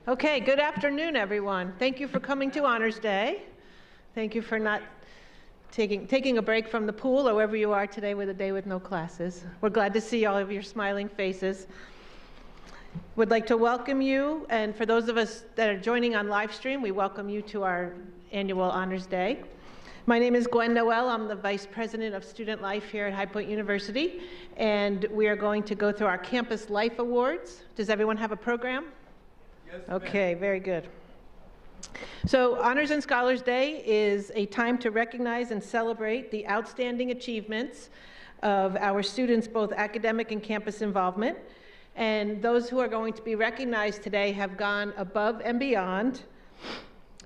Okay, good afternoon, everyone. Thank you for coming to Honors Day. Thank you for not taking a break from the pool or wherever you are today with a day with no classes. We're glad to see all of your smiling faces. Would like to welcome you, and for those of us that are joining on live stream, we welcome you to our annual Honors Day. My name is Gwen Noel. I'm the Vice President of Student Life here at High Point University, and we are going to go through our Campus Life Awards. Does everyone have a program? Yes, okay, very good. So Honors and Scholars Day is a time to recognize and celebrate the outstanding achievements of our students, both academic and campus involvement. And those who are going to be recognized today have gone above and beyond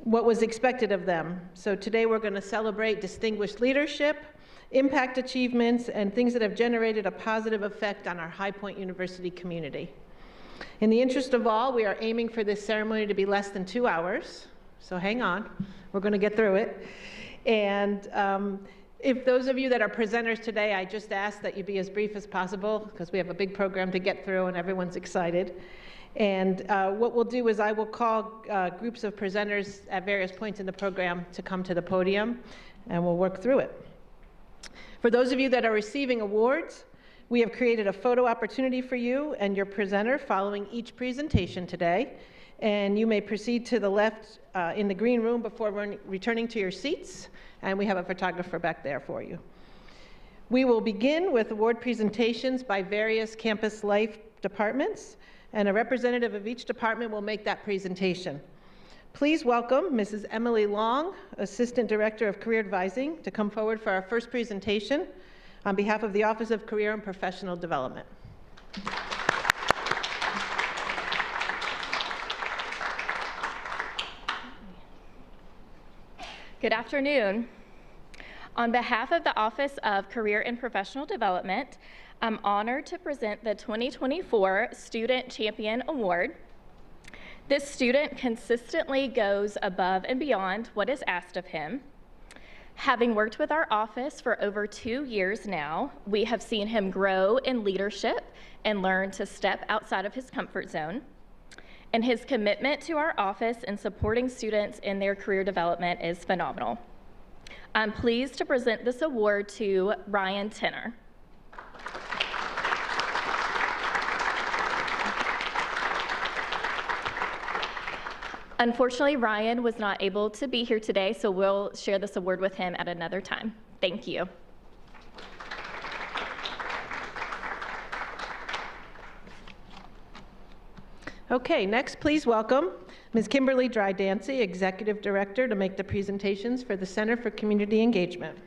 what was expected of them. So today we're going to celebrate distinguished leadership, impact achievements, and things that have generated a positive effect on our High Point University community. In the interest of all, we are aiming for this ceremony to be less than 2 hours. So hang on, we're going to get through it. And if those of you that are presenters today, I just ask that you be as brief as possible because we have a big program to get through and everyone's excited. And what we'll do is I will call groups of presenters at various points in the program to come to the podium, and we'll work through it. For those of you that are receiving awards, we have created a photo opportunity for you and your presenter following each presentation today. And you may proceed to the left in the green room before returning to your seats, and we have a photographer back there for you. We will begin with award presentations by various campus life departments, and a representative of each department will make that presentation. Please welcome Mrs. Emily Long, Assistant Director of Career Advising, to come forward for our first presentation on behalf of the Office of Career and Professional Development. Good afternoon. On behalf of the Office of Career and Professional Development, I'm honored to present the 2024 Student Champion Award. This student consistently goes above and beyond what is asked of him. Having worked with our office for over 2 years now, we have seen him grow in leadership and learn to step outside of his comfort zone. And his commitment to our office and supporting students in their career development is phenomenal. I'm pleased to present this award to Ryan Tenner. Unfortunately, Ryan was not able to be here today, so we'll share this award with him at another time. Thank you. Okay, next please welcome Ms. Kimberly Dry-Dancy, Executive Director, to make the presentations for the Center for Community Engagement.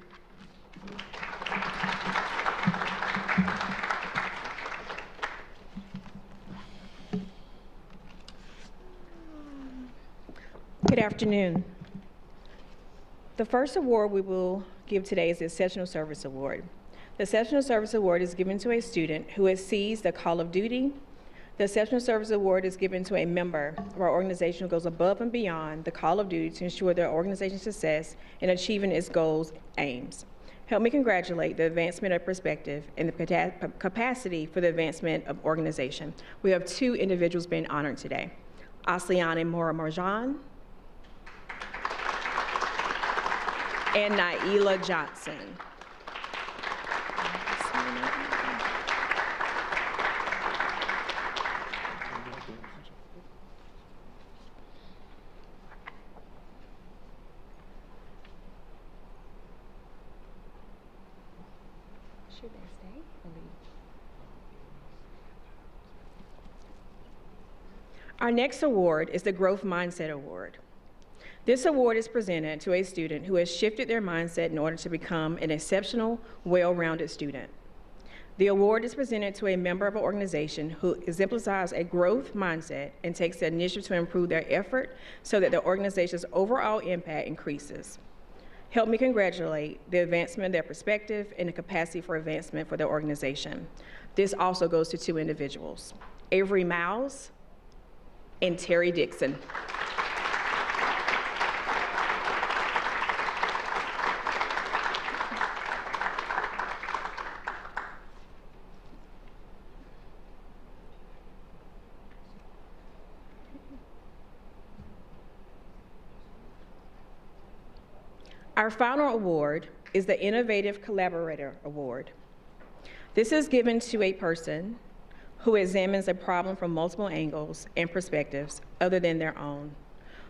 Good afternoon. The first award we will give today is the Exceptional Service Award. The Exceptional Service Award is given to a student who has seized the call of duty. The Exceptional Service Award is given to a member of our organization who goes above and beyond the call of duty to ensure their organization's success in achieving its goals and aims. Help me congratulate the advancement of perspective and the capacity for the advancement of organization. We have 2 individuals being honored today. Asliani Mora Marjan and Naila Johnson. Should they stay or leave? Our next award is the Growth Mindset Award. This award is presented to a student who has shifted their mindset in order to become an exceptional, well-rounded student. The award is presented to a member of an organization who exemplifies a growth mindset and takes the initiative to improve their effort so that the organization's overall impact increases. Help me congratulate the advancement of their perspective and the capacity for advancement for their organization. This also goes to 2 individuals, Avery Miles and Terry Dixon. Our final award is the Innovative Collaborator Award. This is given to a person who examines a problem from multiple angles and perspectives other than their own,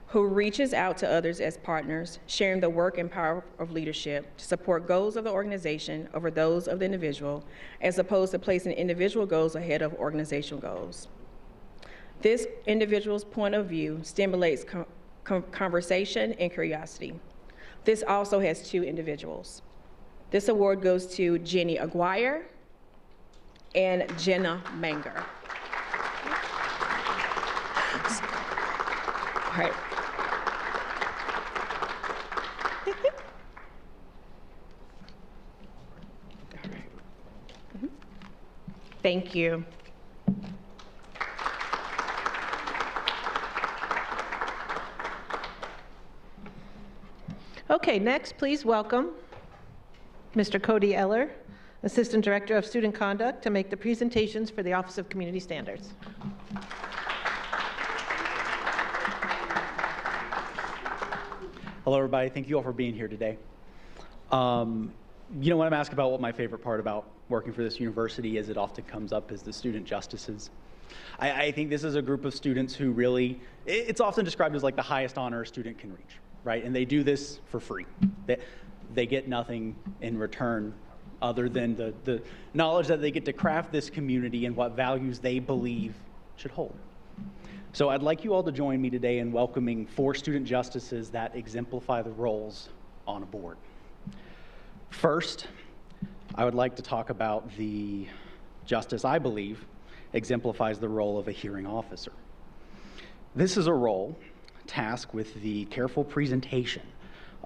who reaches out to others as partners, sharing the work and power of leadership to support goals of the organization over those of the individual, as opposed to placing individual goals ahead of organizational goals. This individual's point of view stimulates conversation and curiosity. This also has two individuals. This award goes to Jenny Aguirre and Jenna Manger. All right. Thank you. Okay, next, please welcome Mr. Cody Eller, Assistant Director of Student Conduct, to make the presentations for the Office of Community Standards. Hello, everybody. Thank you all for being here today. You know, when I'm asked about what my favorite part about working for this university is, it often comes up as the student justices. I think this is a group of students who really, it's often described as like the highest honor a student can reach, right? And they do this for free. They get nothing in return other than the knowledge that they get to craft this community and what values they believe should hold. So I'd like you all to join me today in welcoming 4 student justices that exemplify the roles on a board. First, I would like to talk about the justice I believe exemplifies the role of a hearing officer. This is a role tasked with the careful presentation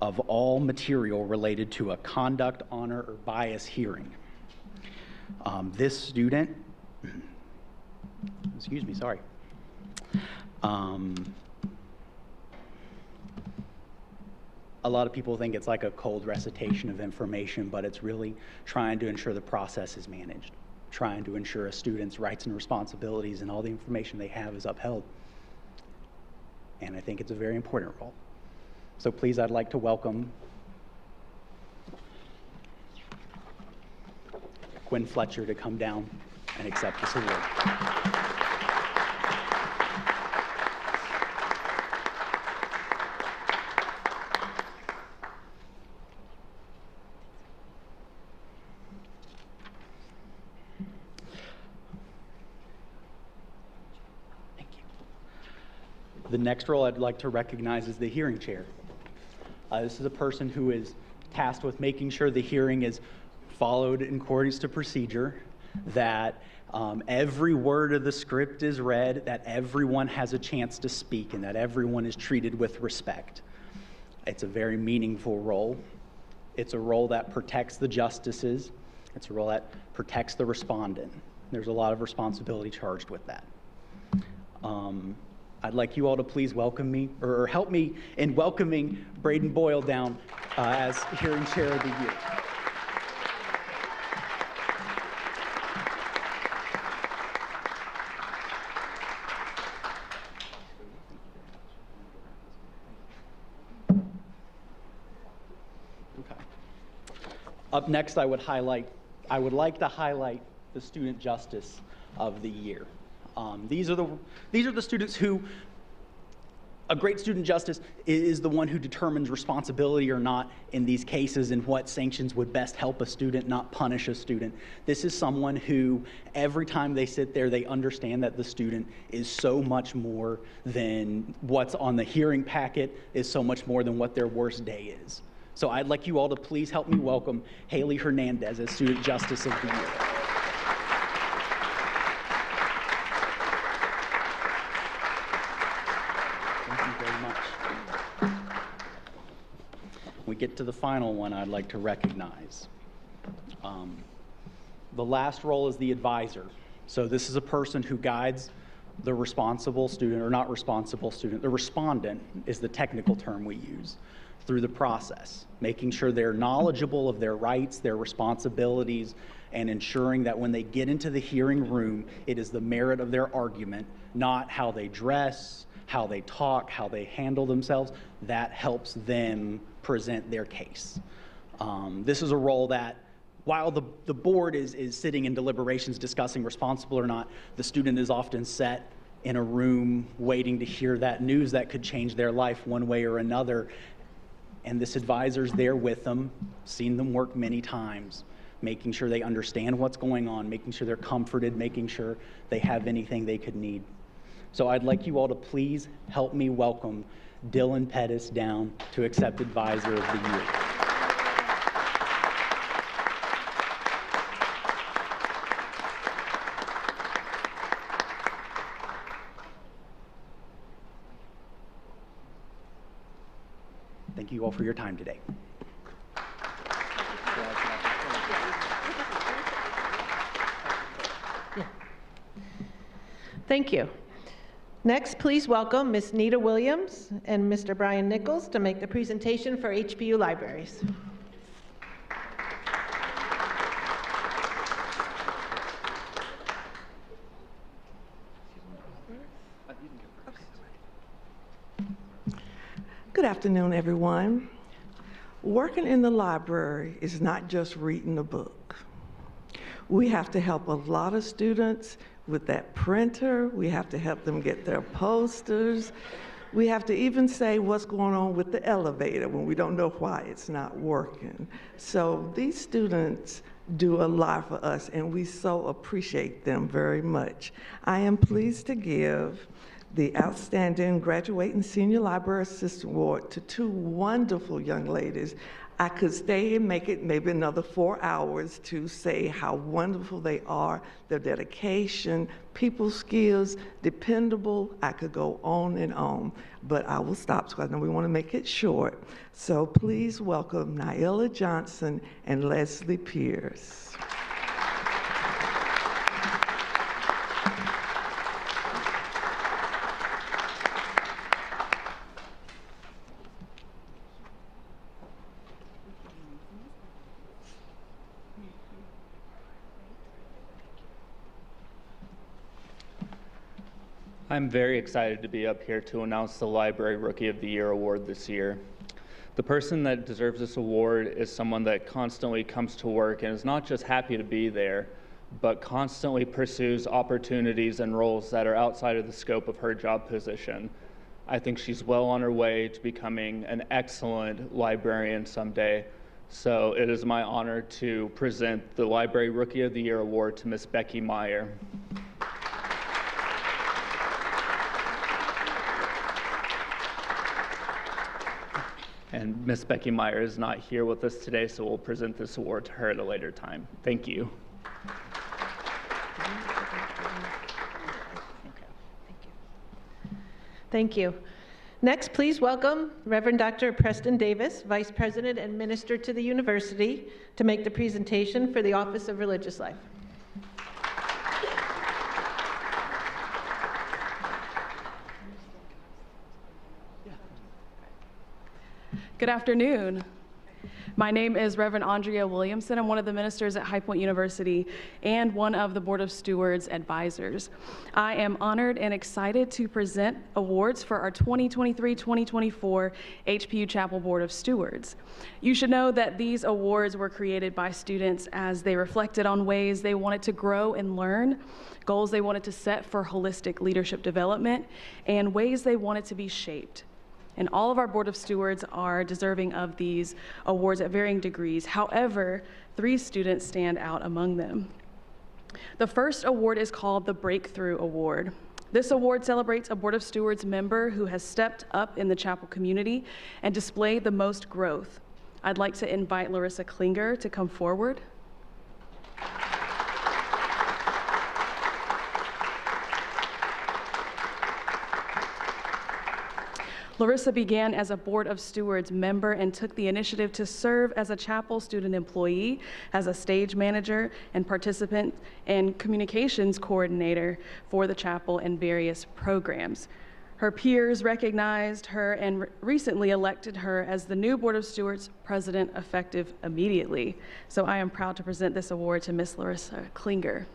of all material related to a conduct, honor, or bias hearing. This student, excuse me, sorry. A lot of people think it's like a cold recitation of information, but it's really trying to ensure the process is managed, trying to ensure a student's rights and responsibilities and all the information they have is upheld. And I think it's a very important role. So please, I'd like to welcome Quinn Fletcher to come down and accept this award. The next role I'd like to recognize is the hearing chair. This is a person who is tasked with making sure the hearing is followed in accordance to procedure, that every word of the script is read, that everyone has a chance to speak, and that everyone is treated with respect. It's a very meaningful role. It's a role that protects the justices. It's a role that protects the respondent. There's a lot of responsibility charged with that. I'd like you all to please welcome me, or help me in welcoming Braden Boyle down as Hearing Chair of the Year. Okay. Up next, I would like to highlight the Student Justice of the Year. These are the students who, a great student justice is the one who determines responsibility or not in these cases and what sanctions would best help a student, not punish a student. This is someone who, every time they sit there, they understand that the student is so much more than what's on the hearing packet, is so much more than what their worst day is. So I'd like you all to please help me welcome Haley Hernandez as Student Justice of the Year. We get to the final one I'd like to recognize. The last role is the advisor. So this is a person who guides the responsible student, or not responsible student, the respondent is the technical term we use, through the process, making sure they're knowledgeable of their rights, their responsibilities, and ensuring that when they get into the hearing room, it is the merit of their argument, not how they dress, how they talk, how they handle themselves, that helps them present their case. This is a role that, while the board is sitting in deliberations discussing responsible or not, the student is often set in a room waiting to hear that news that could change their life one way or another. And this advisor's there with them, seen them work many times, making sure they understand what's going on, making sure they're comforted, making sure they have anything they could need. So I'd like you all to please help me welcome Dylan Pettis down to accept Advisor of the Year. Thank you all for your time today. Thank you. Next, please welcome Ms. Nita Williams and Mr. Brian Nichols to make the presentation for HPU Libraries. Good afternoon, everyone. Working in the library is not just reading a book. We have to help a lot of students with that printer. We have to help them get their posters. We have to even say what's going on with the elevator when we don't know why it's not working. So these students do a lot for us, and we so appreciate them very much. I am pleased to give the Outstanding Graduating Senior Library Assistant Award to two wonderful young ladies. I could stay and make it maybe another 4 hours to say how wonderful they are, their dedication, people skills, dependable. I could go on, but I will stop because I know we want to make it short. So please welcome Nyla Johnson and Leslie Pierce. I'm very excited to be up here to announce the Library Rookie of the Year award this year. The person that deserves this award is someone that constantly comes to work and is not just happy to be there, but constantly pursues opportunities and roles that are outside of the scope of her job position. I think she's well on her way to becoming an excellent librarian someday. So it is my honor to present the Library Rookie of the Year award to Miss Becky Meyer. And Miss Becky Meyer is not here with us today, so we'll present this award to her at a later time. Thank you. Thank you. Next, please welcome Reverend Dr. Preston Davis, Vice President and Minister to the University, to make the presentation for the Office of Religious Life. Good afternoon. My name is Reverend Andrea Williamson. I'm one of the ministers at High Point University and one of the Board of Stewards advisors. I am honored and excited to present awards for our 2023-2024 HPU Chapel Board of Stewards. You should know that these awards were created by students as they reflected on ways they wanted to grow and learn, goals they wanted to set for holistic leadership development, and ways they wanted to be shaped. And all of our Board of Stewards are deserving of these awards at varying degrees. However, 3 students stand out among them. The first award is called the Breakthrough Award. This award celebrates a Board of Stewards member who has stepped up in the chapel community and displayed the most growth. I'd like to invite Larissa Klinger to come forward. Larissa began as a Board of Stewards member and took the initiative to serve as a chapel student employee, as a stage manager and participant and communications coordinator for the chapel and various programs. Her peers recognized her and recently elected her as the new Board of Stewards president effective immediately. So I am proud to present this award to Miss Larissa Klinger.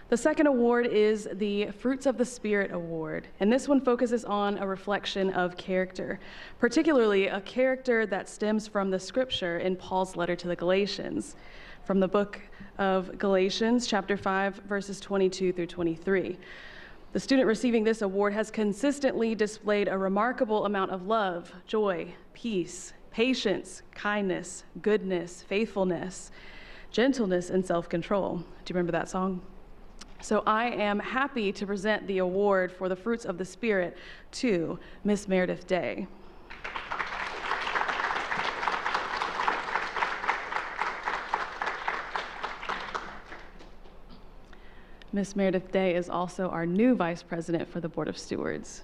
The second award is the Fruits of the Spirit Award, and this one focuses on a reflection of character, particularly a character that stems from the scripture in Paul's letter to the Galatians, from the book of Galatians, chapter 5, verses 22 through 23. The student receiving this award has consistently displayed a remarkable amount of love, joy, peace, patience, kindness, goodness, faithfulness, gentleness, and self-control. Do you remember that song? So I am happy to present the award for the Fruits of the Spirit to Miss Meredith Day. Miss Meredith Day is also our new Vice President for the Board of Stewards.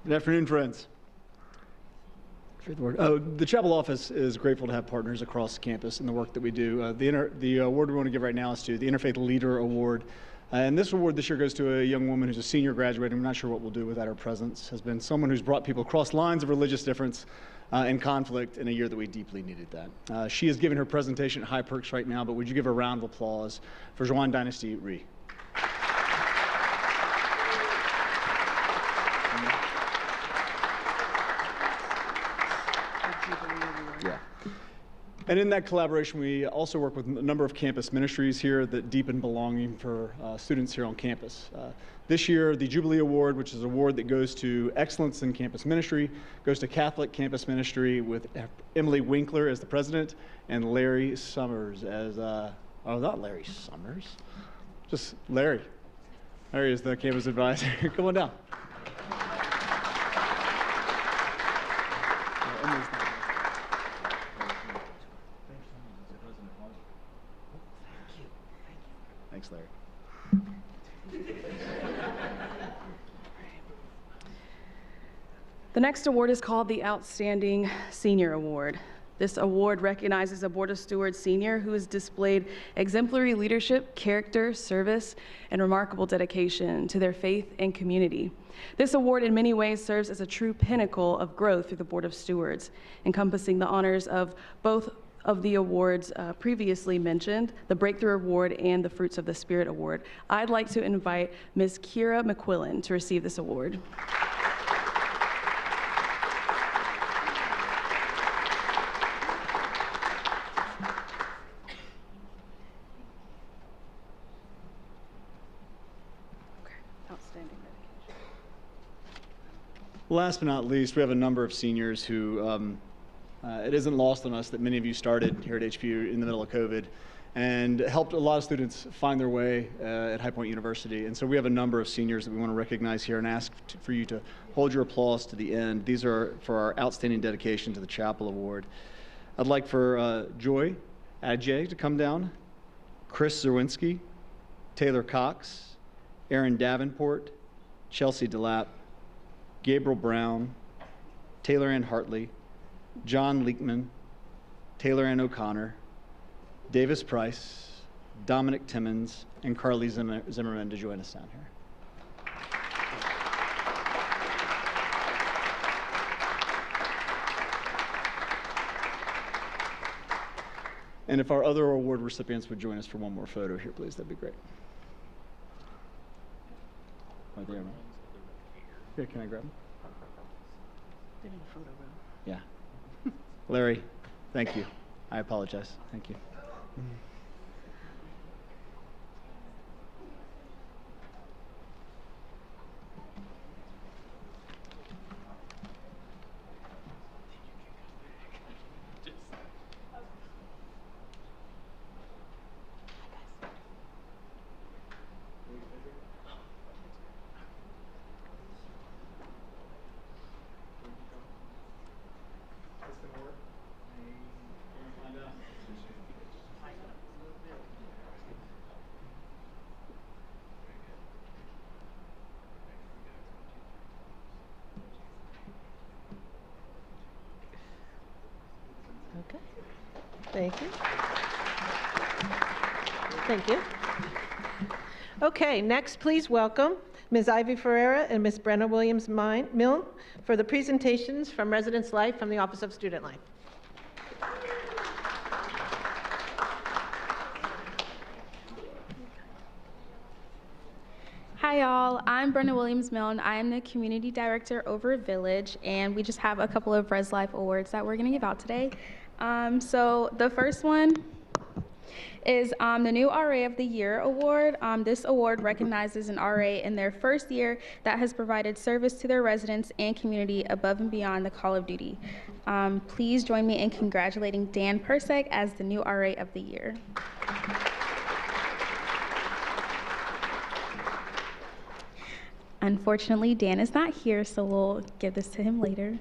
Good afternoon, friends. The Chapel office is grateful to have partners across campus in the work that we do. The award we want to give right now is to the Interfaith Leader Award. And this award this year goes to a young woman who's a senior graduating. I'm not sure what we'll do without her presence. Has been someone who's brought people across lines of religious difference and conflict in a year that we deeply needed that. She is giving her presentation at High Perks right now, but would you give a round of applause for Joanne Dynasty Ree? Yeah. And in that collaboration, we also work with a number of campus ministries here that deepen belonging for students here on campus. This year, the Jubilee Award, which is an award that goes to excellence in campus ministry, goes to Catholic campus ministry with Emily Winkler as the president and Larry Summers as, not Larry Summers, just Larry. Larry is the campus advisor. Come on down. Thanks, Larry. The next award is called the Outstanding Senior Award. This award recognizes a Board of Stewards senior who has displayed exemplary leadership, character, service, and remarkable dedication to their faith and community. This award in many ways serves as a true pinnacle of growth through the Board of Stewards, encompassing the honors of both of the awards previously mentioned, the Breakthrough Award and the Fruits of the Spirit Award. I'd like to invite Ms. Kira McQuillan to receive this award. Outstanding dedication. Last but not least, we have a number of seniors who it isn't lost on us that many of you started here at HPU in the middle of COVID and helped a lot of students find their way at High Point University. And so we have a number of seniors that we want to recognize here and ask for you to hold your applause to the end. These are for our outstanding dedication to the Chapel Award. I'd like for Joy Adjay to come down, Chris Zerwinski, Taylor Cox, Aaron Davenport, Chelsea DeLapp, Gabriel Brown, Taylor Ann Hartley, John Leekman, Taylor Ann O'Connor, Davis Price, Dominic Timmons, and Carly Zimmerman to join us down here. And if our other award recipients would join us for one more photo here, please, that'd be great. Right there, man. Yeah, can I grab them? They're in the photo room. Yeah. Larry, thank you. I apologize. Thank you. Okay. Thank you. Thank you. Okay, next, please welcome Ms. Ivy Ferreira and Ms. Brenna Williams-Milne for the presentations from Residence Life from the Office of Student Life. Hi, y'all. I'm Brenna Williams-Milne. I am the Community Director over Village, and we just have a couple of Res Life awards that we're going to give out today. So the first one is the new RA of the Year award. This award recognizes an RA in their first year that has provided service to their residents and community above and beyond the call of duty. Please join me in congratulating Dan Persek as the new RA of the Year. Unfortunately, Dan is not here, so we'll give this to him later.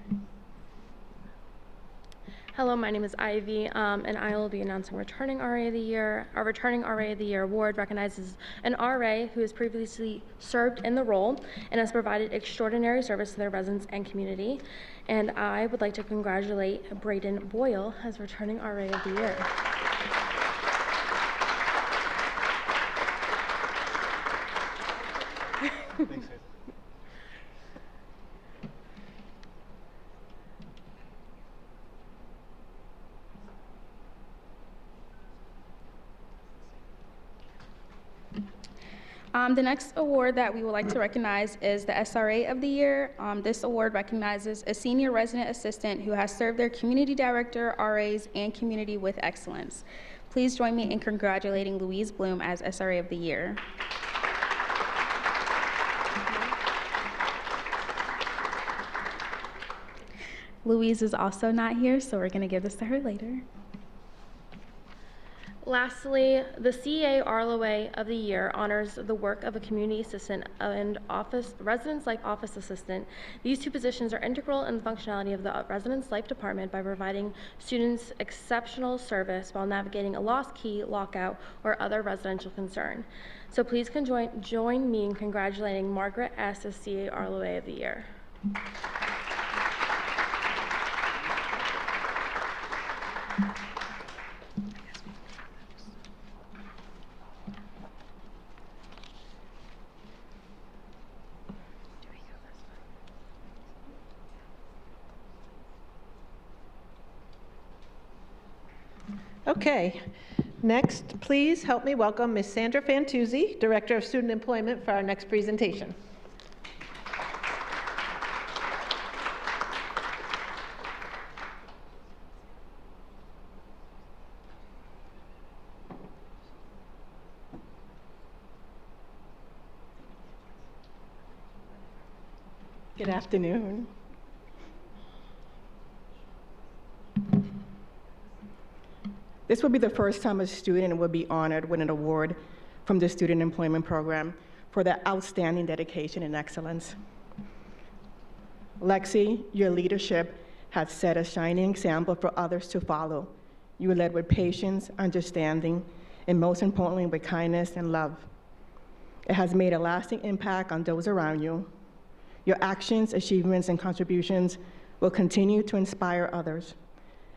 Hello, my name is Ivy, and I will be announcing Returning RA of the Year. Our Returning RA of the Year award recognizes an RA who has previously served in the role and has provided extraordinary service to their residents and community. And I would like to congratulate Braden Boyle as Returning RA of the Year. Thanks. The next award that we would like to recognize is the SRA of the Year. This award recognizes a senior resident assistant who has served their community director, RAs, and community with excellence. Please join me in congratulating Louise Bloom as SRA of the Year. Louise is also not here, so we're going to give this to her later. Lastly, the CEA RLOA of the Year honors the work of a community assistant and Residence Life office assistant. These two positions are integral in the functionality of the Residence Life department by providing students exceptional service while navigating a lost key, lockout, or other residential concern. So please join me in congratulating Margaret S. as CEA RLOA of the Year. Okay, next, please help me welcome Ms. Sandra Fantuzzi, Director of Student Employment, for our next presentation. Good afternoon. This will be the first time a student will be honored with an award from the Student Employment Program for their outstanding dedication and excellence. Lexi, your leadership has set a shining example for others to follow. You led with patience, understanding, and most importantly, with kindness and love. It has made a lasting impact on those around you. Your actions, achievements, and contributions will continue to inspire others.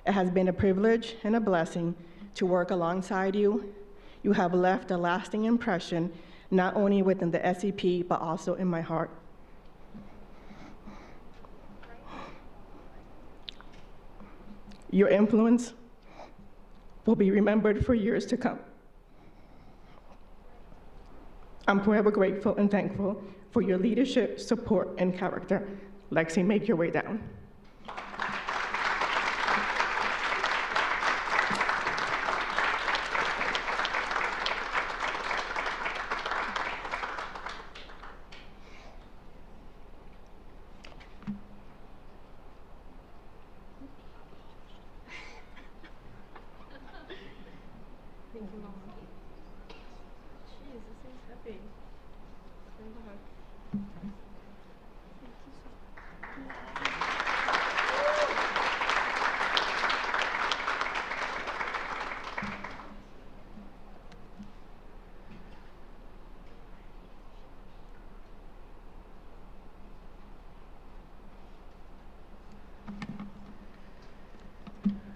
It has been a privilege and a blessing to work alongside you. You have left a lasting impression, not only within the SEP, but also in my heart. Your influence will be remembered for years to come. I'm forever grateful and thankful for your leadership, support, and character. Lexi, make your way down.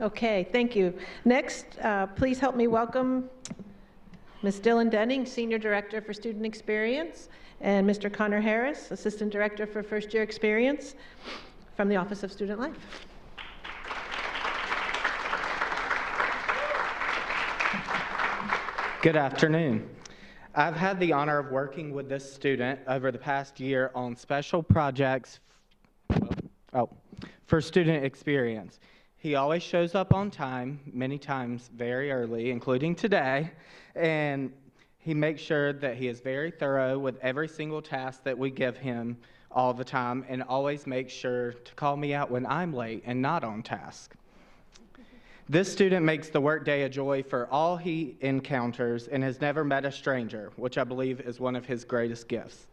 Okay, thank you. Next, please help me welcome Ms. Dylan Denning, Senior Director for Student Experience, and Mr. Connor Harris, Assistant Director for First Year Experience from the Office of Student Life. Good afternoon. I've had the honor of working with this student over the past year on special projects for student experience. He always shows up on time, many times very early, including today, and he makes sure that he is very thorough with every single task that we give him all the time, and always makes sure to call me out when I'm late and not on task. This student makes the workday a joy for all he encounters and has never met a stranger, which I believe is one of his greatest gifts.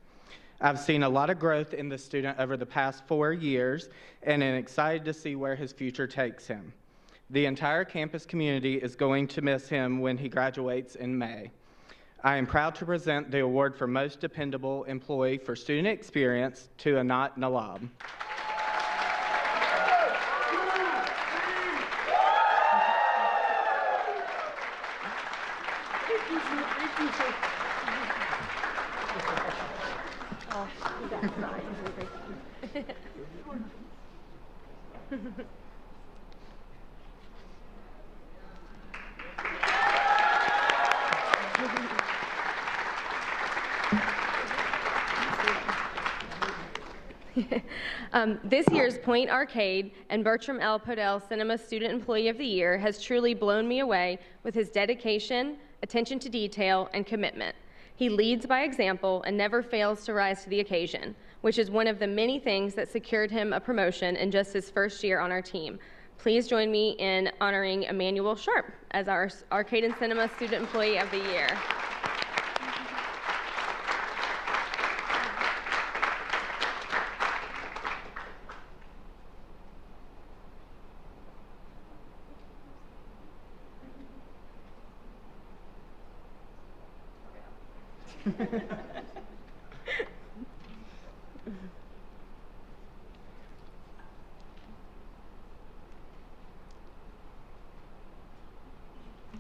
I've seen a lot of growth in this student over the past 4 years and am excited to see where his future takes him. The entire campus community is going to miss him when he graduates in May. I am proud to present the award for Most Dependable Employee for Student Experience to Anat Nalab. This year's Point Arcade and Bertram L. Podell Cinema Student Employee of the Year has truly blown me away with his dedication, attention to detail, and commitment. He leads by example and never fails to rise to the occasion, which is one of the many things that secured him a promotion in just his first year on our team. Please join me in honoring Emmanuel Sharp as our Arcade and Cinema Student Employee of the Year.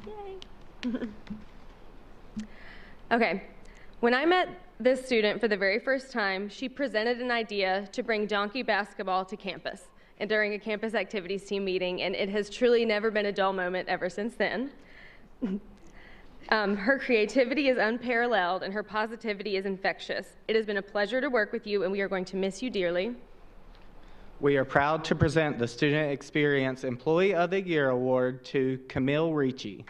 Yay. Okay, when I met this student for the very first time, she presented an idea to bring donkey basketball to campus and during a campus activities team meeting, and it has truly never been a dull moment ever since then. Her creativity is unparalleled and her positivity is infectious. It has been a pleasure to work with you, and we are going to miss you dearly. We are proud to present the Student Experience Employee of the Year Award to Camille Ricci.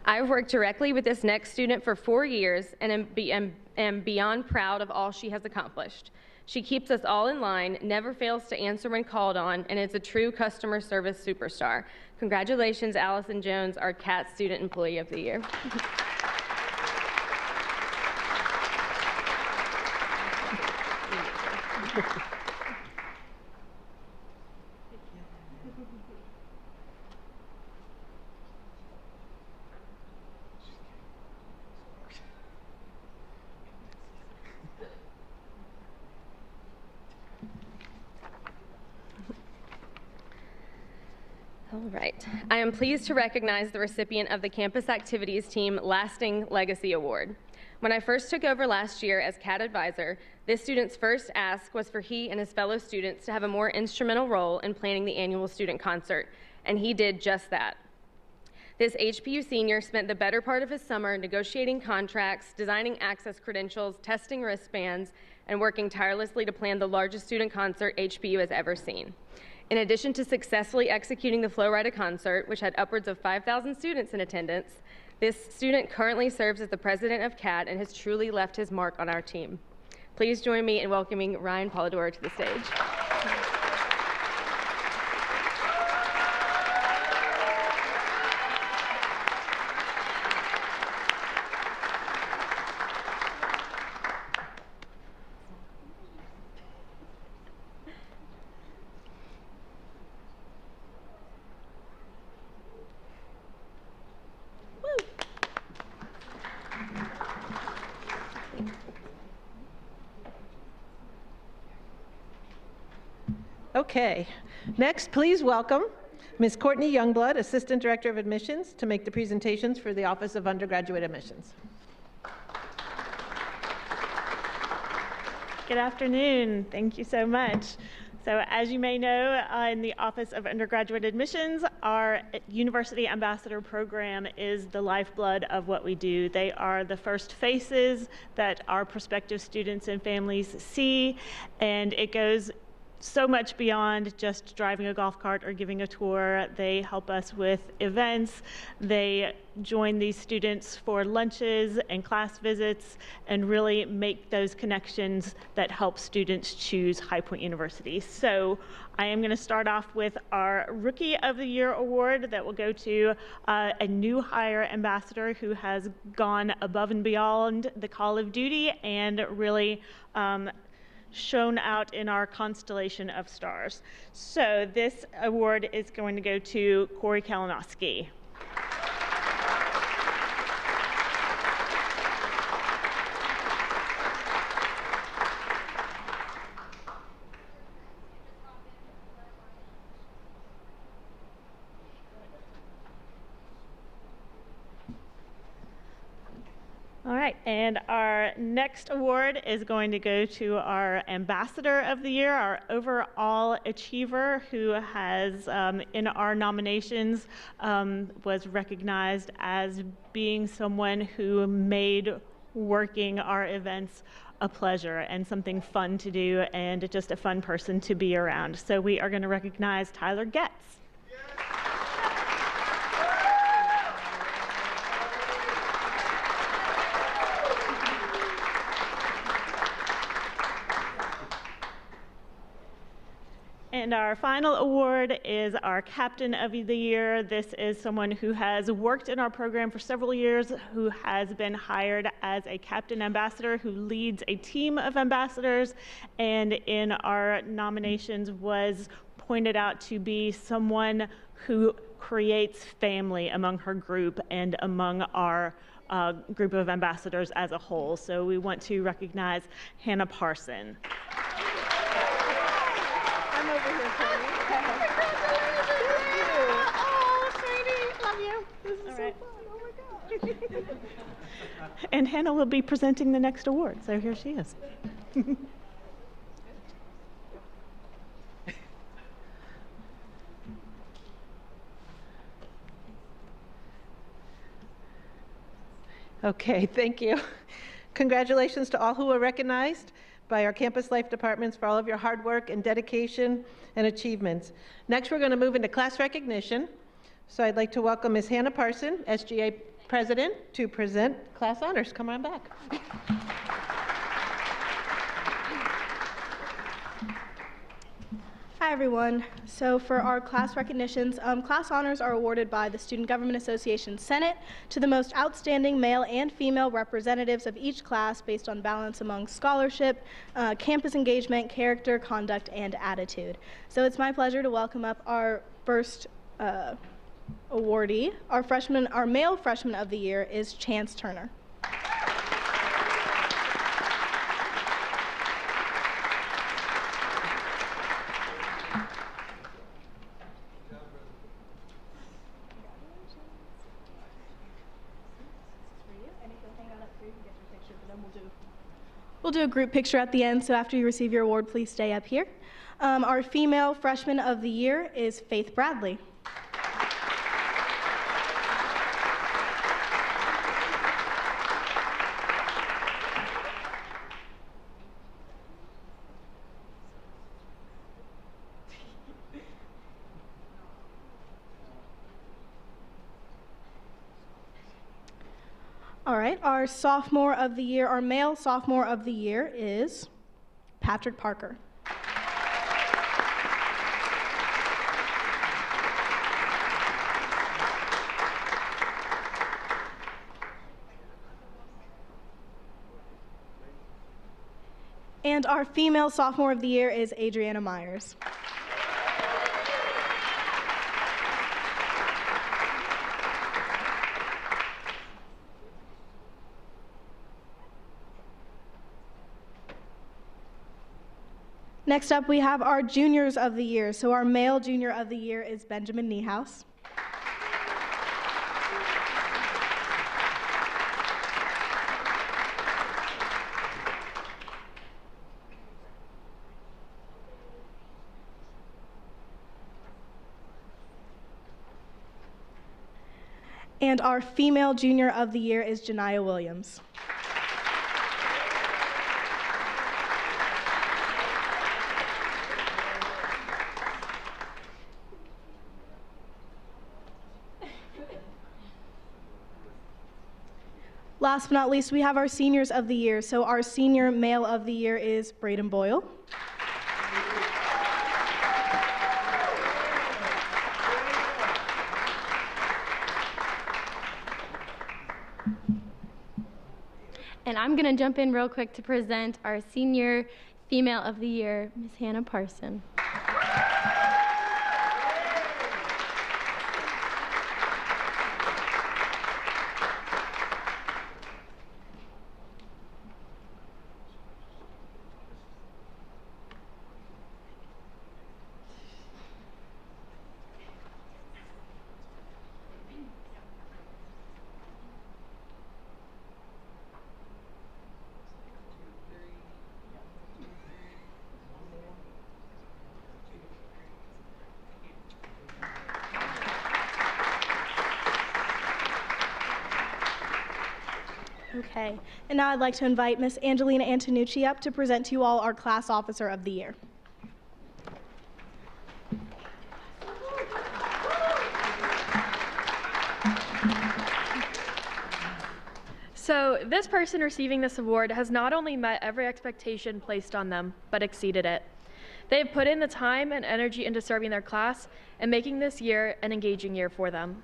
I've worked directly with this next student for 4 years and am beyond proud of all she has accomplished. She keeps us all in line, never fails to answer when called on, and is a true customer service superstar. Congratulations, Allison Jones, our CAT Student Employee of the Year. All right. I am pleased to recognize the recipient of the Campus Activities Team Lasting Legacy Award. When I first took over last year as CAT advisor, this student's first ask was for he and his fellow students to have a more instrumental role in planning the annual student concert, and he did just that. This HPU senior spent the better part of his summer negotiating contracts, designing access credentials, testing wristbands, and working tirelessly to plan the largest student concert HPU has ever seen. In addition to successfully executing the Flow Rida concert, which had upwards of 5,000 students in attendance, this student currently serves as the president of CAT and has truly left his mark on our team. Please join me in welcoming Ryan Polidoro to the stage. Okay, next, please welcome Ms. Courtney Youngblood, Assistant Director of Admissions, to make the presentations for the Office of Undergraduate Admissions. Good afternoon. Thank you so much. So as you may know, in the Office of Undergraduate Admissions, our University Ambassador Program is the lifeblood of what we do. They are the first faces that our prospective students and families see, and it goes so much beyond just driving a golf cart or giving a tour. They help us with events. They join these students for lunches and class visits and really make those connections that help students choose High Point University. So I am going to start off with our Rookie of the Year award that will go to a new hire ambassador who has gone above and beyond the call of duty and really shown out in our constellation of stars. So this award is going to go to Corey Kalinowski. All right, and our next award is going to go to our Ambassador of the Year, our overall achiever who has, in our nominations, was recognized as being someone who made working our events a pleasure and something fun to do and just a fun person to be around. So we are going to recognize Tyler Getz. And our final award is our Captain of the Year. This is someone who has worked in our program for several years, who has been hired as a Captain Ambassador, who leads a team of ambassadors, and in our nominations was pointed out to be someone who creates family among her group and among our group of ambassadors as a whole. So we want to recognize Hannah Parson. I'm over here, Tony. Oh, Tony, love you. This is so fun. Oh my God. And Hannah will be presenting the next award, so here she is. Okay, thank you. Congratulations to all who were recognized by our campus life departments for all of your hard work and dedication and achievements. Next, we're going to move into class recognition. So I'd like to welcome Ms. Hannah Parson, SGA President, to present class honors. Come on back. Hi, everyone. So for our class recognitions, class honors are awarded by the Student Government Association Senate to the most outstanding male and female representatives of each class based on balance among scholarship, campus engagement, character, conduct, and attitude. So it's my pleasure to welcome up our first awardee. Our male freshman of the year is Chance Turner. We'll do a group picture at the end, so after you receive your award, please stay up here. Our female freshman of the year is Faith Bradley. All right, our sophomore of the year, our male sophomore of the year is Patrick Parker. And our female sophomore of the year is Adriana Myers. Next up, we have our juniors of the year. So our male junior of the year is Benjamin Niehaus. And our female junior of the year is Janiyah Williams. Last but not least, we have our seniors of the year. So our senior male of the year is Braden Boyle. And I'm going to jump in real quick to present our senior female of the year, Ms. Hannah Parson. Okay, and now I'd like to invite Miss Angelina Antonucci up to present to you all our Class Officer of the Year. So this person receiving this award has not only met every expectation placed on them, but exceeded it. They have put in the time and energy into serving their class and making this year an engaging year for them.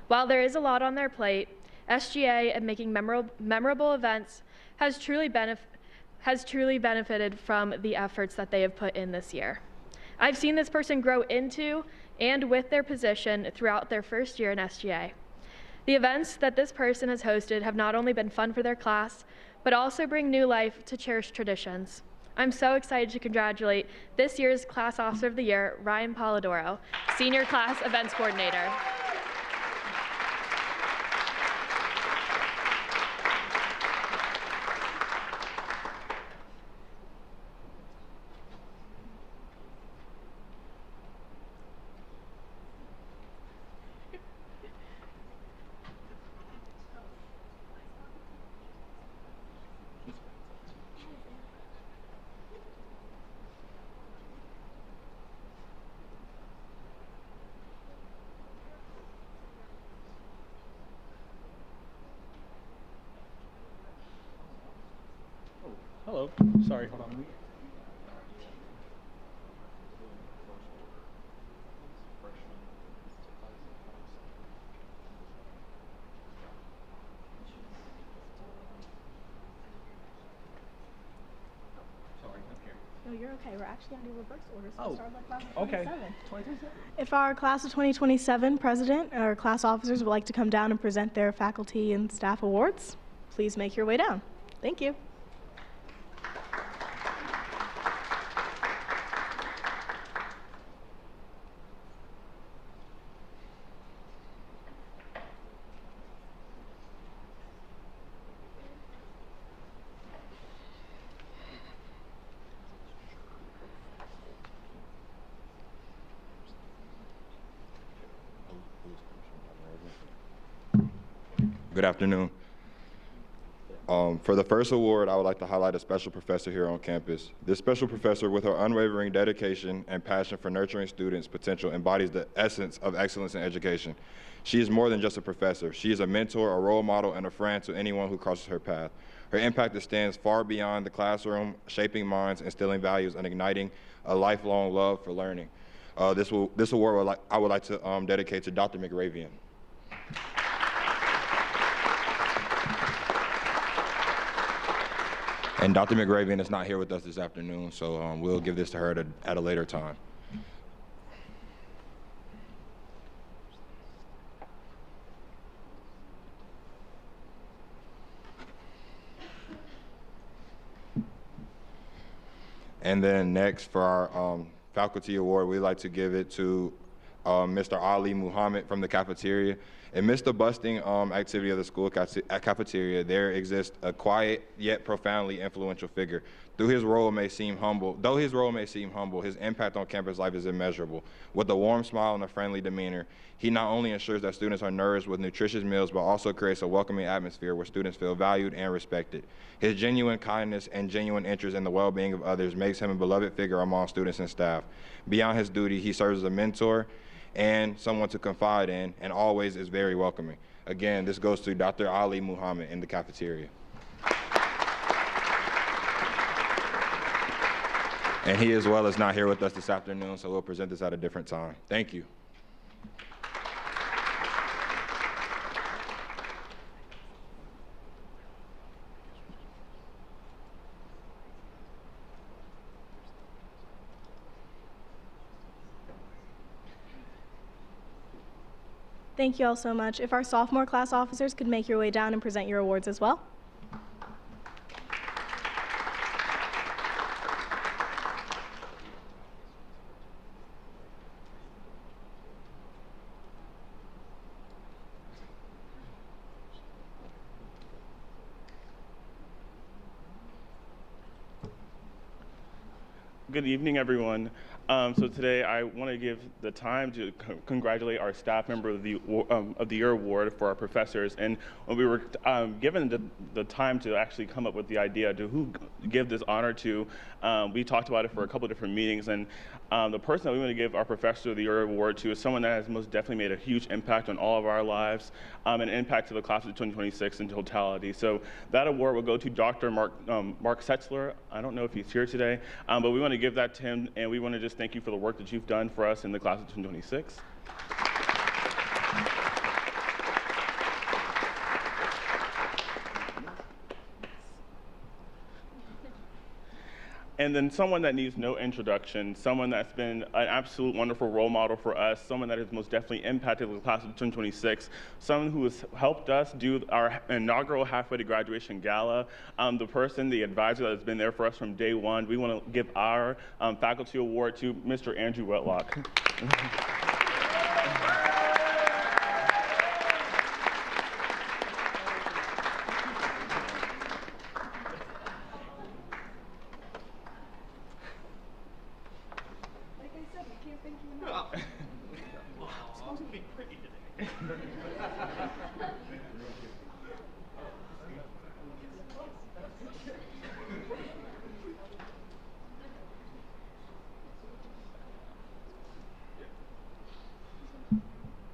While there is a lot on their plate, SGA and making memorable events has truly benefited from the efforts that they have put in this year. I've seen this person grow into and with their position throughout their first year in SGA. The events that this person has hosted have not only been fun for their class, but also bring new life to cherished traditions. I'm so excited to congratulate this year's Class Officer of the Year, Ryan Polidoro, Senior Class Events Coordinator. Hello. Sorry, hold on. No, you're okay. We're actually going to do reverse order, so Oh, we'll start with class of okay. 2027. If our class of 2027 president or class officers would like to come down and present their faculty and staff awards, please make your way down. Thank you. Good afternoon. For the first award, I would like to highlight a special professor here on campus. This special professor, with her unwavering dedication and passion for nurturing students' potential, embodies the essence of excellence in education. She is more than just a professor. She is a mentor, a role model, and a friend to anyone who crosses her path. Her impact extends far beyond the classroom, shaping minds, instilling values, and igniting a lifelong love for learning. This award I would like to dedicate to Dr. McRavian. And Dr. McRavian is not here with us this afternoon, so we'll give this to her at a later time. And then next for our faculty award, we'd like to give it to Mr. Ali Muhammad from the cafeteria. Amidst the bustling activity of the school cafeteria, there exists a quiet yet profoundly influential figure. Though his role may seem humble, his impact on campus life is immeasurable. With a warm smile and a friendly demeanor, he not only ensures that students are nourished with nutritious meals, but also creates a welcoming atmosphere where students feel valued and respected. His genuine kindness and genuine interest in the well-being of others makes him a beloved figure among students and staff. Beyond his duty, he serves as a mentor and someone to confide in, and always is very welcoming. Again, this goes to Dr. Ali Muhammad in the cafeteria. And he as well is not here with us this afternoon, so we'll present this at a different time. Thank you. Thank you all so much. If our sophomore class officers could make your way down and present your awards as well. Good evening, everyone. So today I want to give the time to congratulate our staff member of the year award for our professors. And when we were given the time to actually come up with the idea to who give this honor to, we talked about it for a couple of different meetings. And the person that we want to give our professor of the year award to is someone that has most definitely made a huge impact on all of our lives, and an impact to the class of 2026 in totality. So that award will go to Dr. Mark Setzler. I don't know if he's here today, but we want to give that to him, and we want to just thank you for the work that you've done for us in the class of 2026. And then someone that needs no introduction, someone that's been an absolute wonderful role model for us, someone that has most definitely impacted the class of 2026, someone who has helped us do our inaugural halfway to graduation gala, the advisor that has been there for us from day one. We want to give our faculty award to Mr. Andrew Wetlock.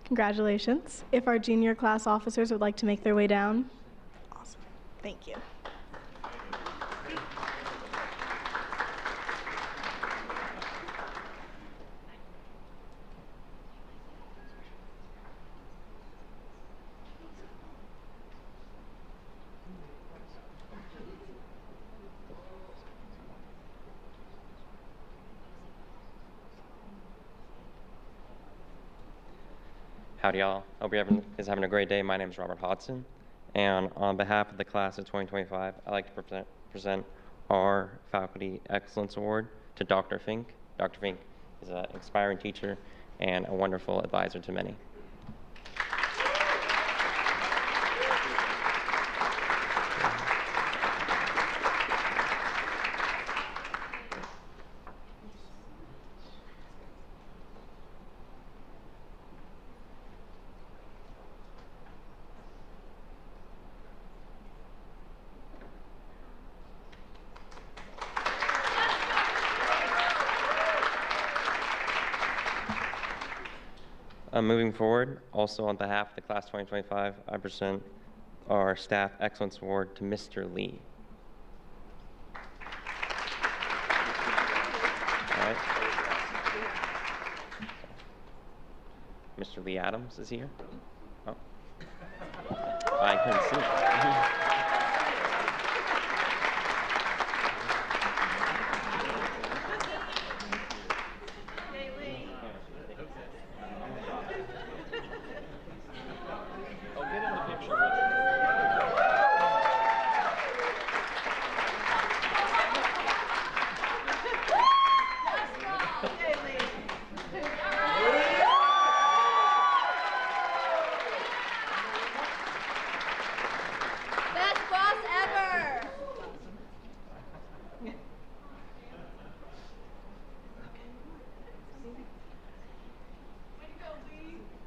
Congratulations. If our junior class officers would like to make their way down. Awesome. Thank you. Howdy, y'all. Hope everyone is having a great day. My name is Robert Hodson, and on behalf of the class of 2025, I'd like to present our Faculty Excellence Award to Dr. Fink. Dr. Fink is an inspiring teacher and a wonderful advisor to many. Moving forward, also on behalf of the class 2025, I present our Staff Excellence Award to Mr. Lee. All right. Mr. Lee Adams is here. Oh. I couldn't see.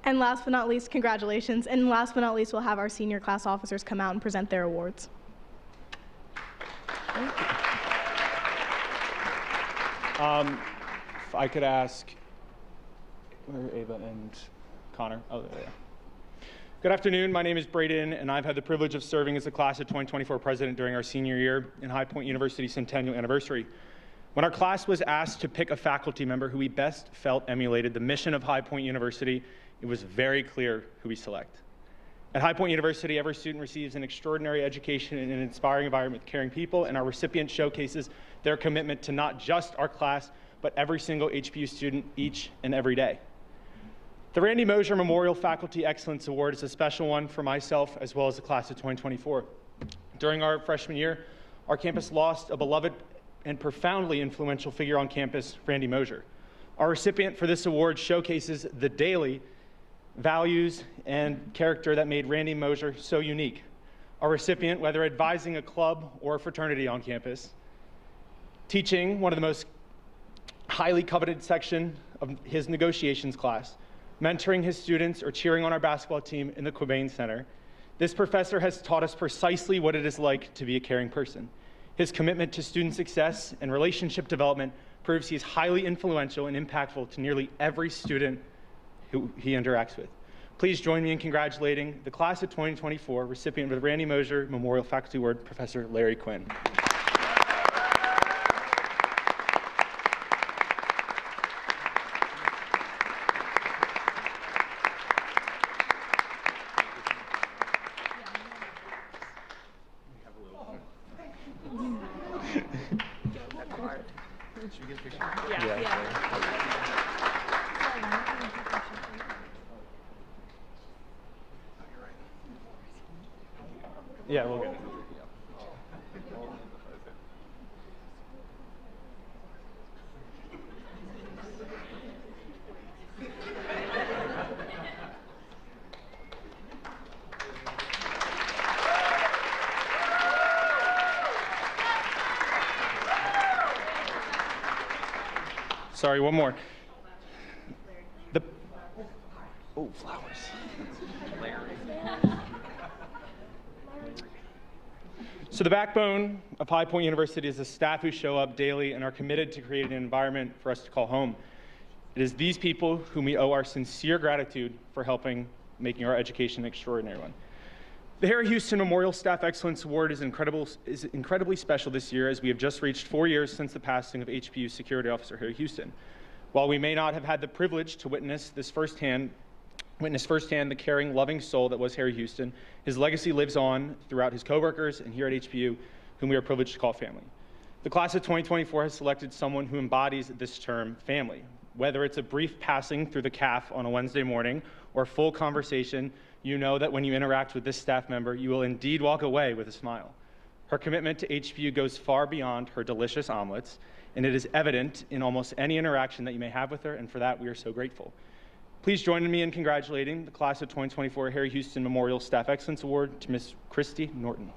And last but not least, congratulations. And last but not least, we'll have our senior class officers come out and present their awards. If I could ask, where are Ava and Connor? Oh, there they are. Good afternoon. My name is Braden, and I've had the privilege of serving as the class of 2024 president during our senior year in High Point University centennial anniversary. When our class was asked to pick a faculty member who we best felt emulated the mission of High Point University, it was very clear who we select. At High Point University, every student receives an extraordinary education in an inspiring environment with caring people, and our recipient showcases their commitment to not just our class, but every single HPU student each and every day. The Randy Mosher Memorial Faculty Excellence Award is a special one for myself as well as the class of 2024. During our freshman year, our campus lost a beloved and profoundly influential figure on campus, Randy Mosher. Our recipient for this award showcases the daily values and character that made Randy Mosher so unique. Our recipient, whether advising a club or a fraternity on campus, teaching one of the most highly coveted section of his negotiations class, mentoring his students, or cheering on our basketball team in the Quabain Center, this professor has taught us precisely what it is like to be a caring person. His commitment to student success and relationship development proves he is highly influential and impactful to nearly every student who he interacts with. Please join me in congratulating the class of 2024 recipient of the Randy Mosher Memorial Faculty Award, Professor Larry Quinn. Yeah, we'll get it. Sorry, one more. Oh, flowers. So the backbone of High Point University is the staff who show up daily and are committed to creating an environment for us to call home. It is these people whom we owe our sincere gratitude for helping making our education an extraordinary one. The Harry Houston Memorial Staff Excellence Award is incredibly special this year, as we have just reached 4 years since the passing of HPU Security Officer Harry Houston. While we may not have had the privilege to witness firsthand the caring, loving soul that was Harry Houston, his legacy lives on throughout his coworkers and here at HPU, whom we are privileged to call family. The class of 2024 has selected someone who embodies this term, family. Whether it's a brief passing through the CAF on a Wednesday morning or full conversation, you know that when you interact with this staff member, you will indeed walk away with a smile. Her commitment to HPU goes far beyond her delicious omelets, and it is evident in almost any interaction that you may have with her, and for that we are so grateful. Please join me in congratulating the class of 2024 Harry Houston Memorial Staff Excellence Award to Ms. Christy Norton.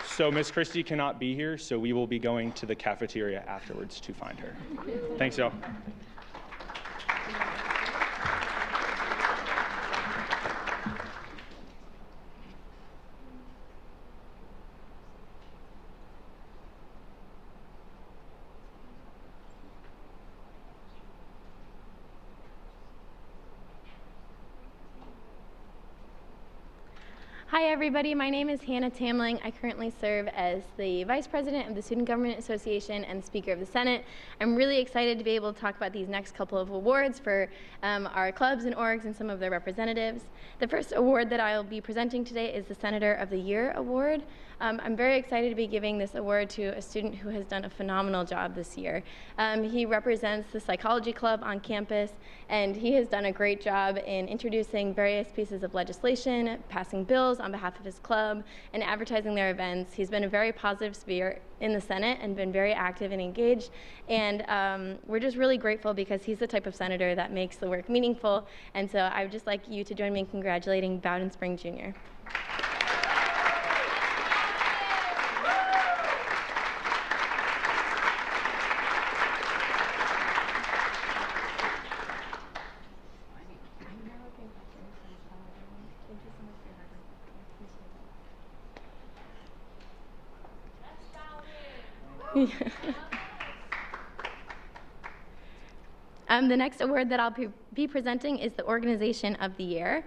So Ms. Christy cannot be here, so we will be going to the cafeteria afterwards to find her. Thanks, y'all. Hi everybody, my name is Hannah Tamling. I currently serve as the Vice President of the Student Government Association and the Speaker of the Senate. I'm really excited to be able to talk about these next couple of awards for our clubs and orgs and some of their representatives. The first award that I'll be presenting today is the Senator of the Year Award. I'm very excited to be giving this award to a student who has done a phenomenal job this year. He represents the Psychology Club on campus, and he has done a great job in introducing various pieces of legislation, passing bills on behalf of his club, and advertising their events. He's been a very positive speaker in the Senate and been very active and engaged, and we're just really grateful because he's the type of senator that makes the work meaningful, and so I would just like you to join me in congratulating Bowden Spring Jr. The next award that I'll be presenting is the Organization of the Year.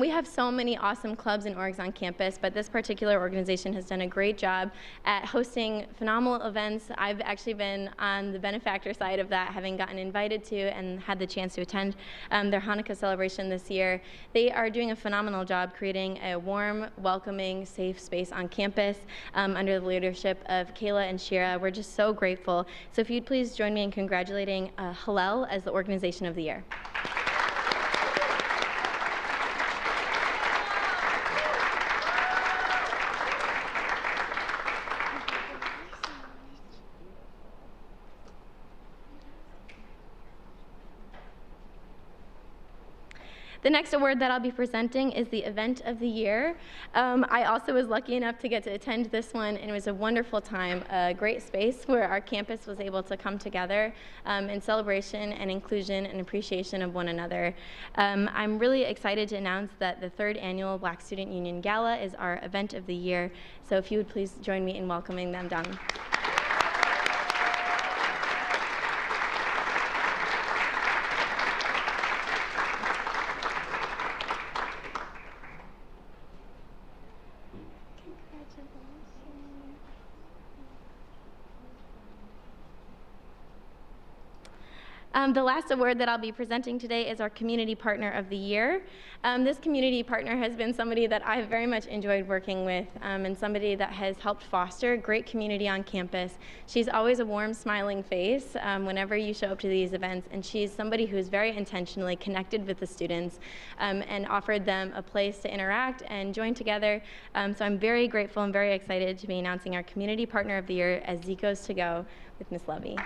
We have so many awesome clubs and orgs on campus, but this particular organization has done a great job at hosting phenomenal events. I've actually been on the benefactor side of that, having gotten invited to and had the chance to attend their Hanukkah celebration this year. They are doing a phenomenal job creating a warm, welcoming, safe space on campus under the leadership of Kayla and Shira. We're just so grateful. So if you'd please join me in congratulating Hillel as the Organization of the Year. The next award that I'll be presenting is the Event of the Year. I also was lucky enough to get to attend this one, and it was a wonderful time, a great space where our campus was able to come together in celebration and inclusion and appreciation of one another. I'm really excited to announce that the 3rd Annual Black Student Union Gala is our Event of the Year, so if you would please join me in welcoming them down. The last award that I'll be presenting today is our Community Partner of the Year. This community partner has been somebody that I've very much enjoyed working with and somebody that has helped foster great community on campus. She's always a warm, smiling face whenever you show up to these events, and she's somebody who is very intentionally connected with the students and offered them a place to interact and join together. So I'm very grateful and very excited to be announcing our Community Partner of the Year as Zico's to Go with Ms. Levy.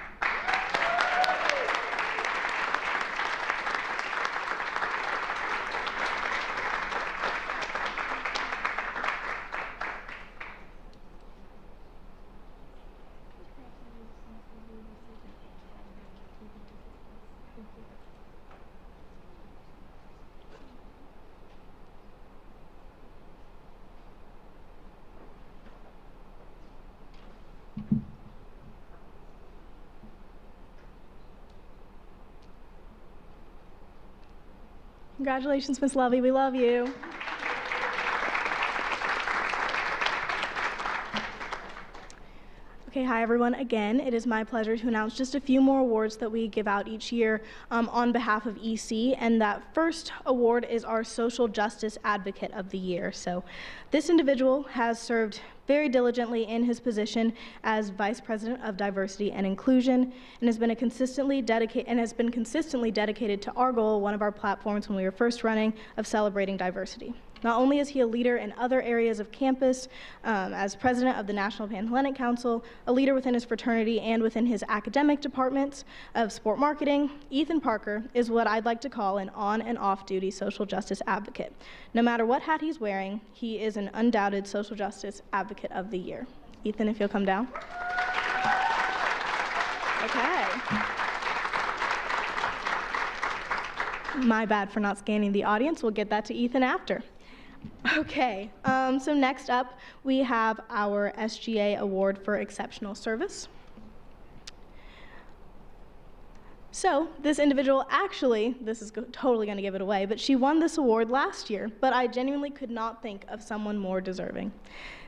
Congratulations, Ms. Lovey. We love you. Okay, hi everyone. Again, it is my pleasure to announce just a few more awards that we give out each year on behalf of EC, and that first award is our Social Justice Advocate of the Year. So this individual has served very diligently in his position as Vice President of Diversity and Inclusion, and has been consistently dedicated to our goal, one of our platforms when we were first running, of celebrating diversity. Not only is he a leader in other areas of campus, as president of the National Pan-Hellenic Council, a leader within his fraternity and within his academic departments of sport marketing, Ethan Parker is what I'd like to call an on and off-duty social justice advocate. No matter what hat he's wearing, he is an undoubted social justice advocate of the year. Ethan, if you'll come down. Okay. My bad for not scanning the audience. We'll get that to Ethan after. Okay, so next up, we have our SGA Award for Exceptional Service. So this individual actually, this is totally going to give it away, but she won this award last year, but I genuinely could not think of someone more deserving.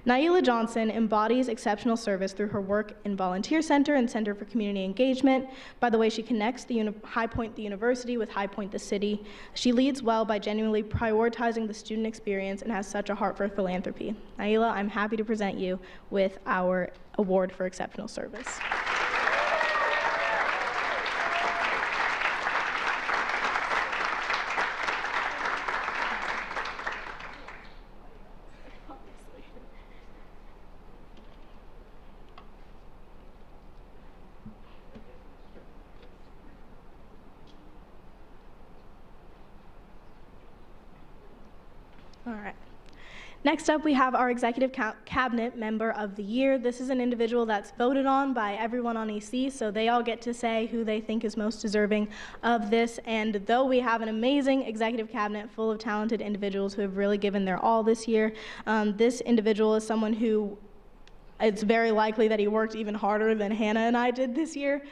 Naila Johnson embodies exceptional service through her work in Volunteer Center and Center for Community Engagement, by the way she connects High Point the university with High Point the city. She leads well by genuinely prioritizing the student experience and has such a heart for philanthropy. Naila, I'm happy to present you with our award for exceptional service. All right. Next up, we have our Executive Cabinet Member of the Year. This is an individual that's voted on by everyone on EC, so they all get to say who they think is most deserving of this. And though we have an amazing Executive Cabinet full of talented individuals who have really given their all this year, this individual is someone who It's very likely that he worked even harder than Hannah and I did this year.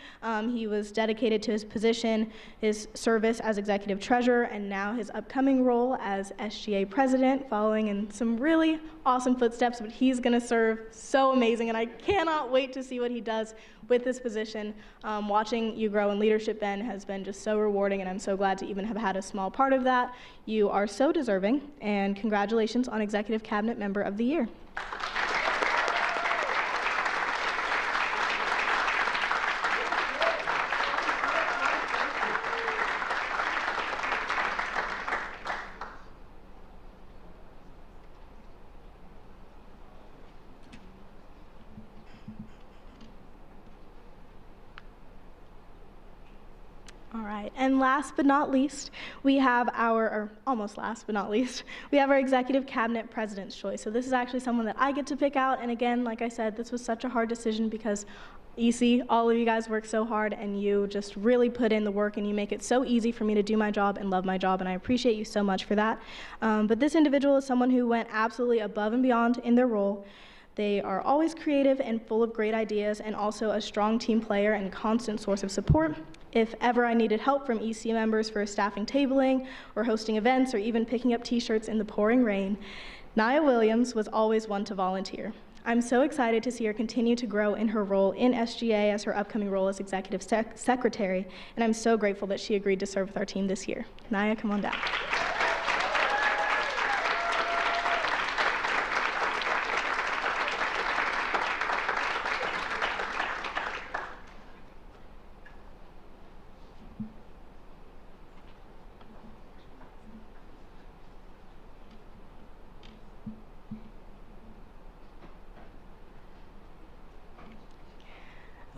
He was dedicated to his position, his service as executive treasurer, and now his upcoming role as SGA president, following in some really awesome footsteps. But he's going to serve so amazing, and I cannot wait to see what he does with this position. Watching you grow in leadership, Ben, has been just so rewarding, and I'm so glad to even have had a small part of that. You are so deserving, and congratulations on Executive Cabinet Member of the Year. All right, and last but not least, we have or almost last but not least, we have our Executive Cabinet President's Choice. So this is actually someone that I get to pick out, and again, like I said, this was such a hard decision because EC, all of you guys work so hard, and you just really put in the work, and you make it so easy for me to do my job and love my job, and I appreciate you so much for that. But this individual is someone who went absolutely above and beyond in their role. They are always creative and full of great ideas, and also a strong team player and constant source of support. If ever I needed help from EC members for staffing tabling or hosting events or even picking up t-shirts in the pouring rain, Nia Williams was always one to volunteer. I'm so excited to see her continue to grow in her role in SGA as her upcoming role as Executive Secretary, and I'm so grateful that she agreed to serve with our team this year. Nia, come on down.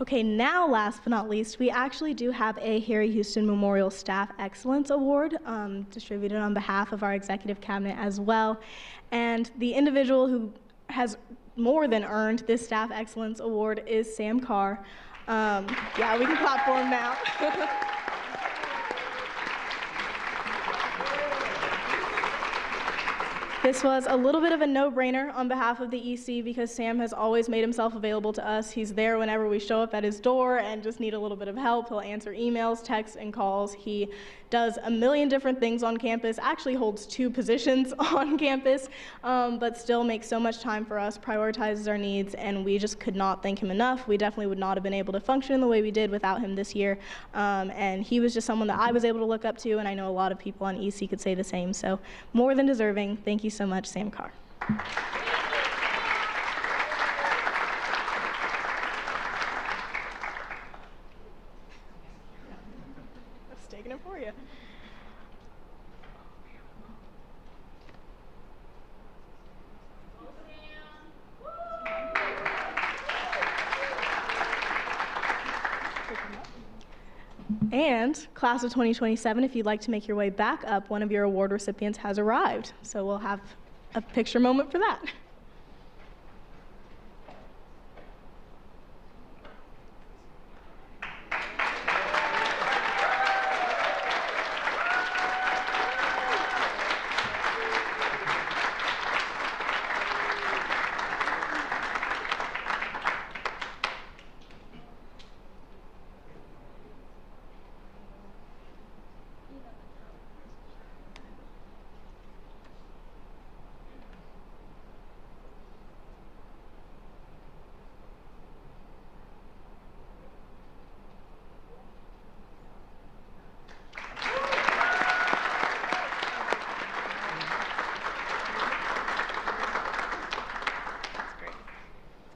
Okay, now last but not least, we actually do have a Harry Houston Memorial Staff Excellence Award distributed on behalf of our Executive Cabinet as well. And the individual who has more than earned this Staff Excellence Award is Sam Carr. Yeah, we can clap for him now. This was a little bit of a no-brainer on behalf of the EC because Sam has always made himself available to us. He's there whenever we show up at his door and just need a little bit of help. He'll answer emails, texts, and calls. He does a million different things on campus, actually holds 2 positions on campus, but still makes so much time for us, prioritizes our needs, and we just could not thank him enough. We definitely would not have been able to function in the way we did without him this year, and he was just someone that I was able to look up to, and I know a lot of people on EC could say the same, so more than deserving. Thank you so much, Sam Carr. That's taking it for you. And class of 2027, if you'd like to make your way back up, one of your award recipients has arrived. So we'll have a picture moment for that.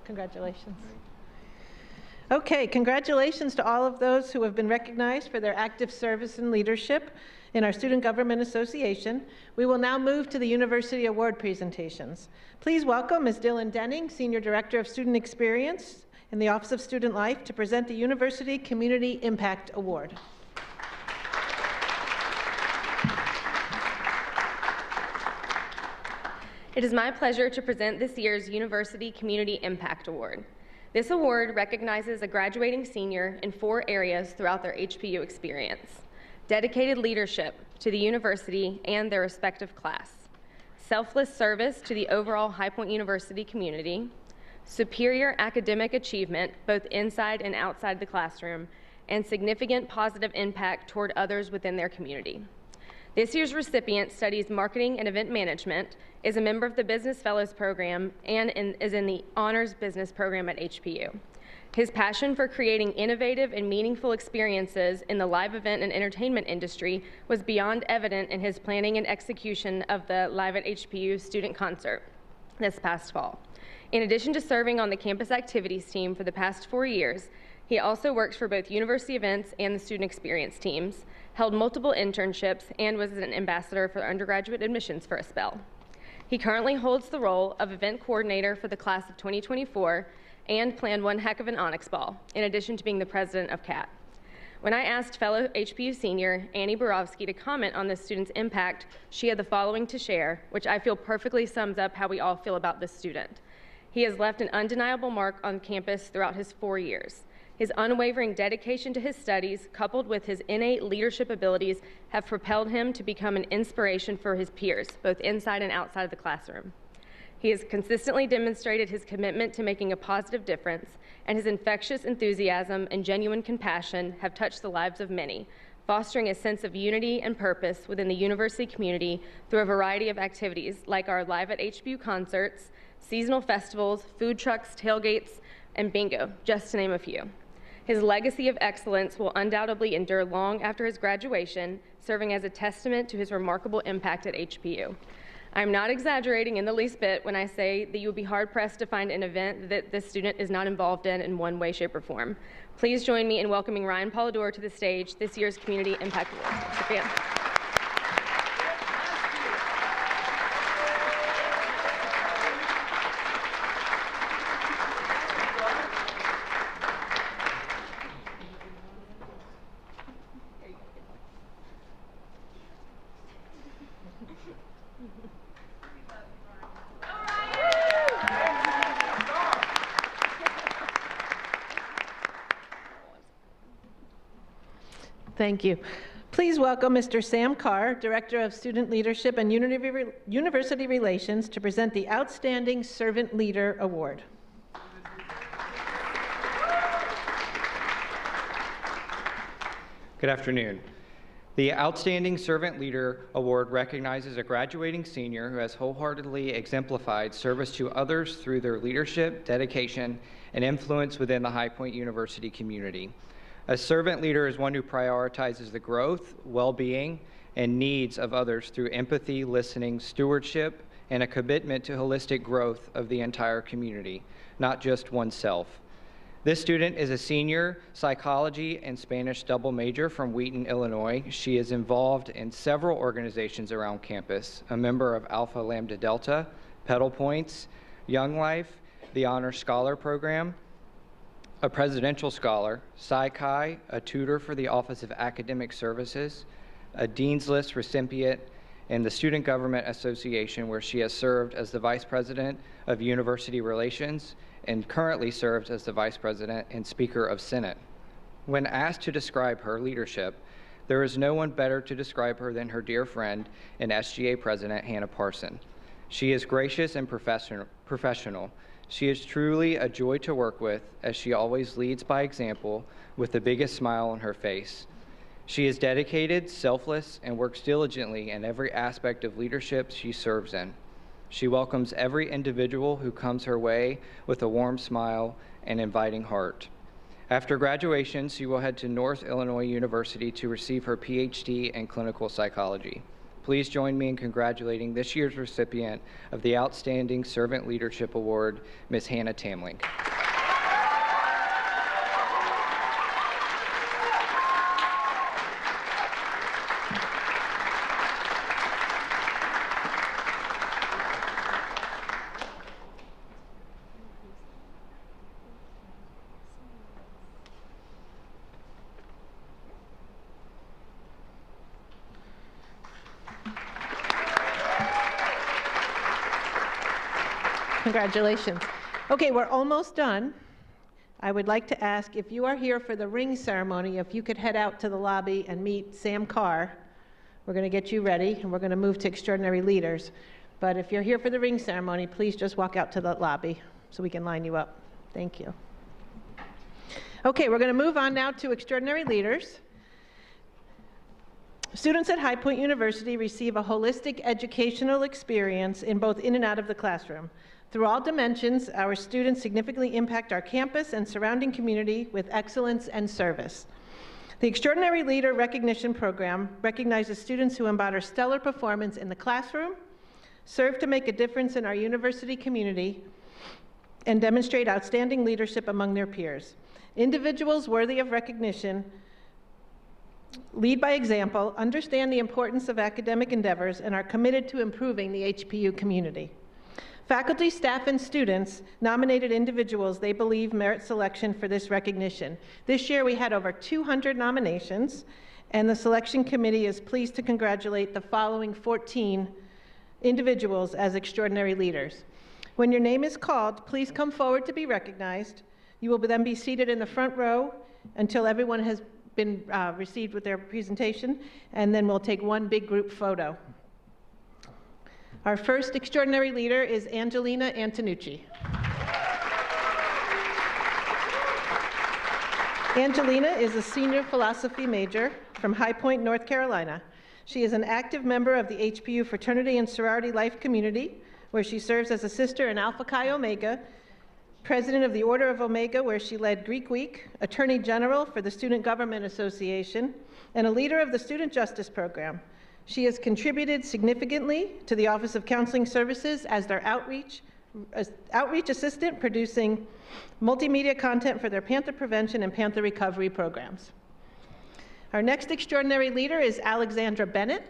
Congratulations. Okay, congratulations to all of those who have been recognized for their active service and leadership in our Student Government Association. We will now move to the University Award presentations. Please welcome Ms. Dylan Denning, Senior Director of Student Experience in the Office of Student Life, to present the University Community Impact Award. It is my pleasure to present this year's University Community Impact Award. This award recognizes a graduating senior in 4 areas throughout their HPU experience: dedicated leadership to the university and their respective class, selfless service to the overall High Point University community, superior academic achievement, both inside and outside the classroom, and significant positive impact toward others within their community. This year's recipient studies marketing and event management, is a member of the Business Fellows Program, and is in the Honors Business Program at HPU. His passion for creating innovative and meaningful experiences in the live event and entertainment industry was beyond evident in his planning and execution of the Live at HPU student concert this past fall. In addition to serving on the campus activities team for the past 4 years, he also works for both university events and the student experience teams, held multiple internships, and was an ambassador for undergraduate admissions for a spell. He currently holds the role of event coordinator for the class of 2024 and planned one heck of an Onyx Ball, in addition to being the president of CAT. When I asked fellow HPU senior Annie Borowski to comment on this student's impact, she had the following to share, which I feel perfectly sums up how we all feel about this student. He has left an undeniable mark on campus throughout his 4 years. His unwavering dedication to his studies, coupled with his innate leadership abilities, have propelled him to become an inspiration for his peers, both inside and outside of the classroom. He has consistently demonstrated his commitment to making a positive difference, and his infectious enthusiasm and genuine compassion have touched the lives of many, fostering a sense of unity and purpose within the university community through a variety of activities like our Live at HPU concerts, seasonal festivals, food trucks, tailgates, and bingo, just to name a few. His legacy of excellence will undoubtedly endure long after his graduation, serving as a testament to his remarkable impact at HPU. I'm not exaggerating in the least bit when I say that you would be hard-pressed to find an event that this student is not involved in one way, shape, or form. Please join me in welcoming Ryan Polidor to the stage, this year's Community Impact Award recipient. Thank you. Please welcome Mr. Sam Carr, Director of Student Leadership and University Relations, to present the Outstanding Servant Leader Award. Good afternoon. The Outstanding Servant Leader Award recognizes a graduating senior who has wholeheartedly exemplified service to others through their leadership, dedication, and influence within the High Point University community. A servant leader is one who prioritizes the growth, well-being, and needs of others through empathy, listening, stewardship, and a commitment to holistic growth of the entire community, not just oneself. This student is a senior psychology and Spanish double major from Wheaton, Illinois. She is involved in several organizations around campus, a member of Alpha Lambda Delta, Pedal Points, Young Life, the Honor Scholar Program, a presidential scholar, Psi Chi, a tutor for the Office of Academic Services, a Dean's List recipient in the Student Government Association, where she has served as the Vice President of University Relations and currently serves as the Vice President and Speaker of Senate. When asked to describe her leadership, there is no one better to describe her than her dear friend and SGA President, Hannah Parson. She is gracious and professional. She is truly a joy to work with, as she always leads by example with the biggest smile on her face. She is dedicated, selfless, and works diligently in every aspect of leadership she serves in. She welcomes every individual who comes her way with a warm smile and inviting heart. After graduation, she will head to North Illinois University to receive her PhD in clinical psychology. Please join me in congratulating this year's recipient of the Outstanding Servant Leadership Award, Ms. Hannah Tamling. Congratulations. Okay, we're almost done. I would like to ask if you are here for the ring ceremony, if you could head out to the lobby and meet Sam Carr. We're going to get you ready, and we're going to move to extraordinary leaders. But if you're here for the ring ceremony, please just walk out to the lobby. so we can line you up. Thank you. Okay, we're going to move on now to extraordinary leaders. Students at High Point University receive a holistic educational experience in both in and out of the classroom. Through all dimensions, our students significantly impact our campus and surrounding community with excellence and service. The Extraordinary Leader Recognition Program recognizes students who embody stellar performance in the classroom, serve to make a difference in our university community, and demonstrate outstanding leadership among their peers. Individuals worthy of recognition lead by example, understand the importance of academic endeavors, and are committed to improving the HPU community. Faculty, staff, and students nominated individuals they believe merit selection for this recognition. This year we had over 200 nominations, and the selection committee is pleased to congratulate the following 14 individuals as extraordinary leaders. When your name is called, please come forward to be recognized. You will then be seated in the front row until everyone has been received with their presentation, and then we'll take one big group photo. Our first extraordinary leader is Angelina Antonucci. Angelina is a senior philosophy major from High Point, North Carolina. She is an active member of the HPU fraternity and sorority life community, where she serves as a sister in Alpha Chi Omega, president of the Order of Omega, where she led Greek Week, attorney general for the Student Government Association, and a leader of the Student Justice Program. She has contributed significantly to the Office of Counseling Services as their outreach assistant, producing multimedia content for their Panther prevention and Panther recovery programs. Our next extraordinary leader is Alexandra Bennett.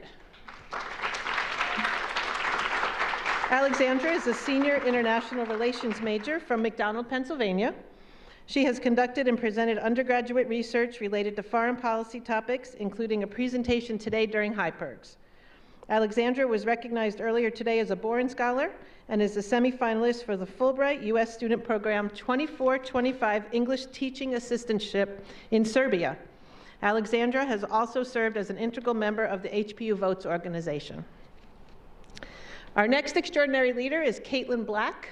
Alexandra is a senior international relations major from McDonald, Pennsylvania. She has conducted and presented undergraduate research related to foreign policy topics, including a presentation today during HiPergs. Alexandra was recognized earlier today as a Boren Scholar and is a semifinalist for the Fulbright U.S. Student Program 24-25 English Teaching Assistantship in Serbia. Alexandra has also served as an integral member of the HPU Votes organization. Our next extraordinary leader is Caitlin Black.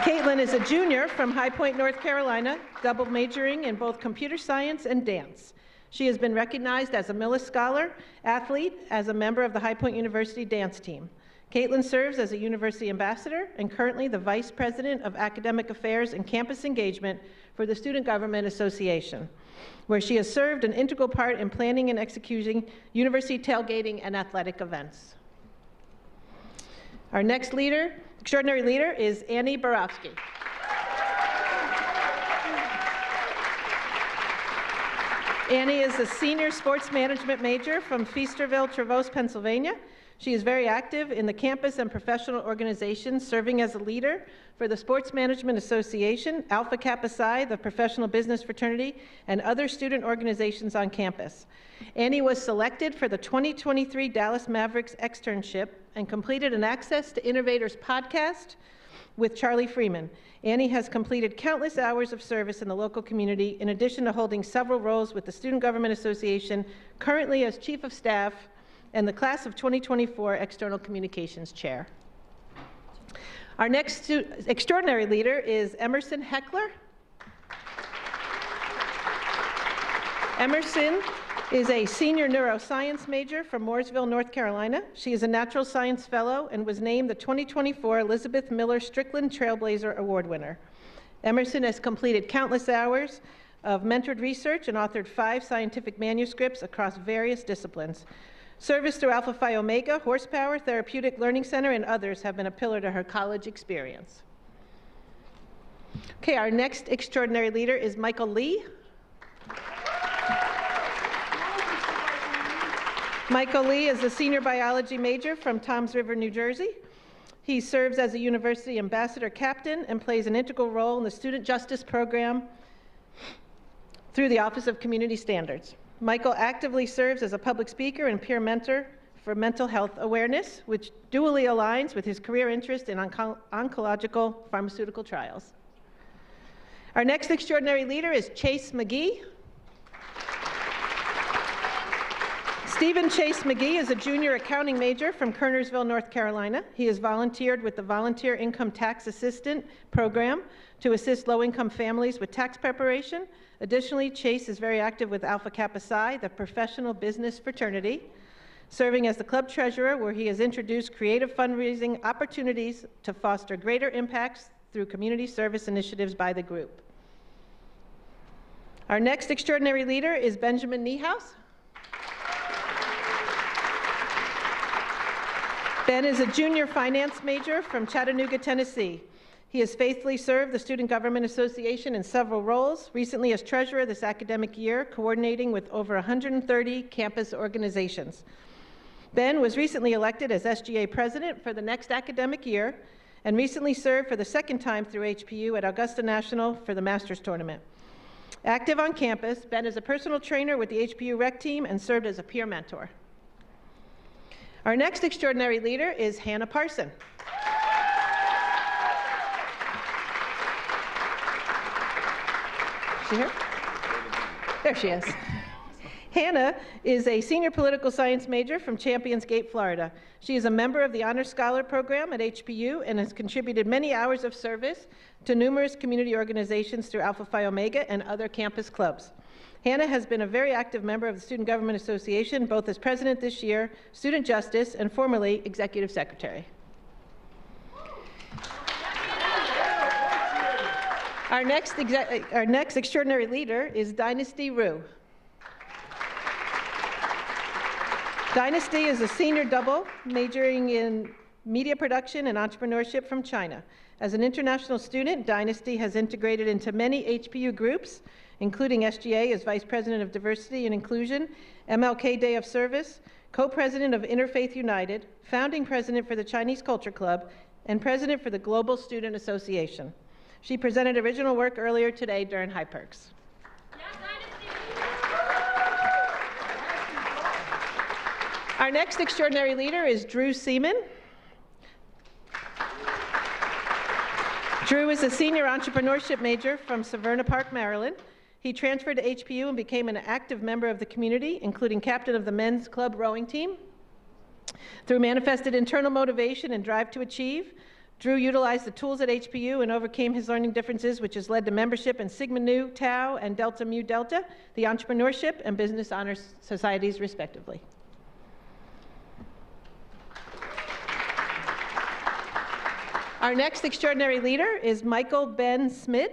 Caitlin is a junior from High Point, North Carolina, double majoring in both computer science and dance. She has been recognized as a Millis Scholar, athlete, as a member of the High Point University dance team. Caitlin serves as a university ambassador and currently the Vice President of Academic Affairs and Campus Engagement for the Student Government Association, where she has served an integral part in planning and executing university tailgating and athletic events. Our next extraordinary leader is Annie Borowski. Annie is a senior sports management major from Feasterville, Trevose, Pennsylvania. She is very active in the campus and professional organizations, serving as a leader for the Sports Management Association, Alpha Kappa Psi, the Professional Business Fraternity, and other student organizations on campus. Annie was selected for the 2023 Dallas Mavericks externship and completed an Access to Innovators podcast with Charlie Freeman. Annie has completed countless hours of service in the local community, in addition to holding several roles with the Student Government Association, currently as Chief of Staff and the Class of 2024 External Communications Chair. Our next extraordinary leader is Emerson Heckler. Emerson is a senior neuroscience major from Mooresville, North Carolina. She is a Natural Science Fellow and was named the 2024 Elizabeth Miller Strickland Trailblazer Award winner. Emerson has completed countless hours of mentored research and authored 5 scientific manuscripts across various disciplines. Service through Alpha Phi Omega, Horsepower, Therapeutic Learning Center, and others have been a pillar to her college experience. Okay, our next extraordinary leader is Michael Lee. Michael Lee is a senior biology major from Toms River, New Jersey. He serves as a university ambassador captain and plays an integral role in the Student Justice Program through the Office of Community Standards. Michael actively serves as a public speaker and peer mentor for mental health awareness, which dually aligns with his career interest in oncological pharmaceutical trials. Our next extraordinary leader is Chase McGee. Stephen Chase McGee is a junior accounting major from Kernersville, North Carolina. He has volunteered with the Volunteer Income Tax Assistant Program to assist low-income families with tax preparation. Additionally, Chase is very active with Alpha Kappa Psi, the professional business fraternity, serving as the club treasurer, where he has introduced creative fundraising opportunities to foster greater impacts through community service initiatives by the group. Our next extraordinary leader is Benjamin Niehaus. Ben is a junior finance major from Chattanooga, Tennessee. He has faithfully served the Student Government Association in several roles, recently as treasurer this academic year, coordinating with over 130 campus organizations. Ben was recently elected as SGA president for the next academic year and recently served for the second time through HPU at Augusta National for the Masters Tournament. Active on campus, Ben is a personal trainer with the HPU rec team and served as a peer mentor. Our next extraordinary leader is Hannah Parson. Is she here? There she is. Hannah is a senior political science major from Champions Gate, Florida. She is a member of the Honor Scholar Program at HPU and has contributed many hours of service to numerous community organizations through Alpha Phi Omega and other campus clubs. Hannah has been a very active member of the Student Government Association, both as president this year, student justice, and formerly executive secretary. Our next extraordinary leader is Dynasty Rue. Dynasty is a senior double majoring in media production and entrepreneurship from China. As an international student, Dynasty has integrated into many HPU groups, including SGA as Vice President of Diversity and Inclusion, MLK Day of Service, Co-President of Interfaith United, Founding President for the Chinese Culture Club, and President for the Global Student Association. She presented original work earlier today during High Perks. Our next extraordinary leader is Drew Seaman. Drew is a senior entrepreneurship major from Severna Park, Maryland. He transferred to HPU and became an active member of the community, including captain of the men's club rowing team. Through manifested internal motivation and drive to achieve, Drew utilized the tools at HPU and overcame his learning differences, which has led to membership in Sigma Nu Tau and Delta Mu Delta, the Entrepreneurship and Business Honor Societies, respectively. Our next extraordinary leader is Michael Ben Smid.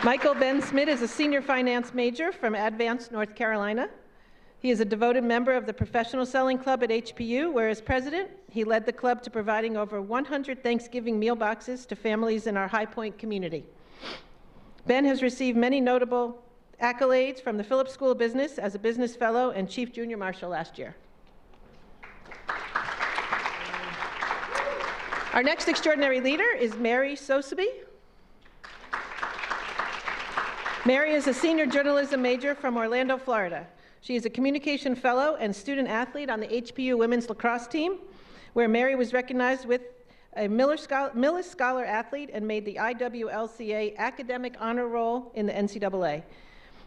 Michael Ben Smid is a senior finance major from Advance, North Carolina. He is a devoted member of the Professional Selling Club at HPU, where as president, he led the club to providing over 100 Thanksgiving meal boxes to families in our High Point community. Ben has received many notable accolades from the Phillips School of Business as a business fellow and chief junior marshal last year. Our next extraordinary leader is Mary Sosaby. Mary is a senior journalism major from Orlando, Florida. She is a communication fellow and student athlete on the HPU women's lacrosse team, where Mary was recognized with a Millis Scholar athlete and made the IWLCA academic honor roll in the NCAA.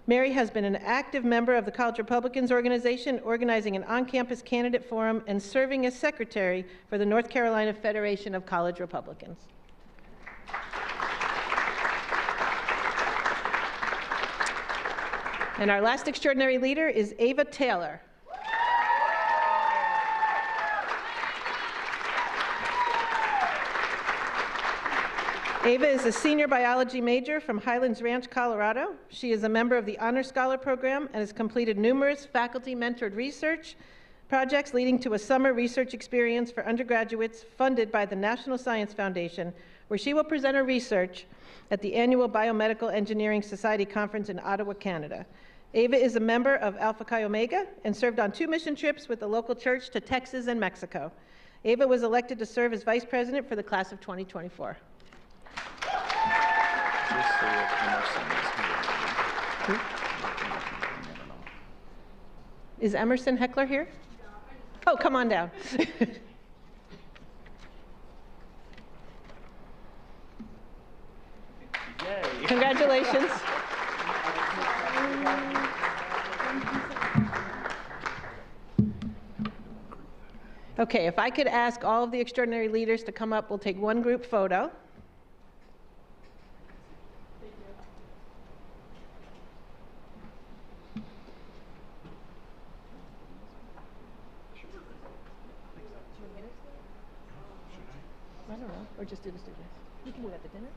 Mary has been an active member of the College Republicans organization, organizing an on-campus candidate forum and serving as secretary for the North Carolina Federation of College Republicans. And our last extraordinary leader is Ava Taylor. Ava is a senior biology major from Highlands Ranch, Colorado. She is a member of the Honor Scholar Program and has completed numerous faculty-mentored research projects leading to a summer research experience for undergraduates funded by the National Science Foundation, where she will present her research at the annual Biomedical Engineering Society Conference in Ottawa, Canada. Ava is a member of Alpha Chi Omega and served on 2 mission trips with the local church to Texas and Mexico. Ava was elected to serve as vice president for the class of 2024. Is Emerson Heckler here? Oh, come on down. Congratulations. Okay, if I could ask all of the extraordinary leaders to come up, we'll take one group photo. I don't know, or just do the students. You can do it at the dinner.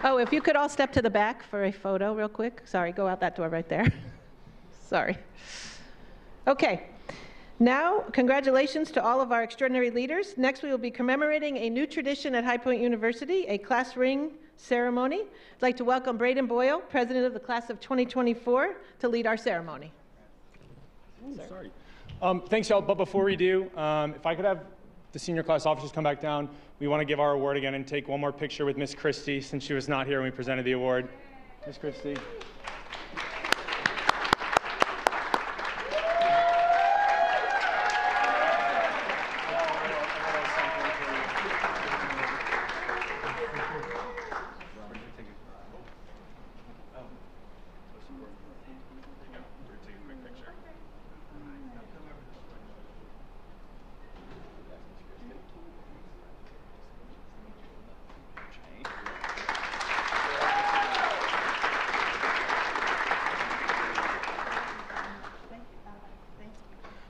Oh, if you could all step to the back for a photo real quick. Sorry, go out that door right there. Sorry. Okay. Now, congratulations to all of our extraordinary leaders. Next, we will be commemorating a new tradition at High Point University, a class ring ceremony. I'd like to welcome Braden Boyle, president of the class of 2024, to lead our ceremony. Sorry. Thanks, y'all. But before we do, if I could have the senior class officers come back down, we want to give our award again and take one more picture with Miss Christie since she was not here when we presented the award. Miss Christie.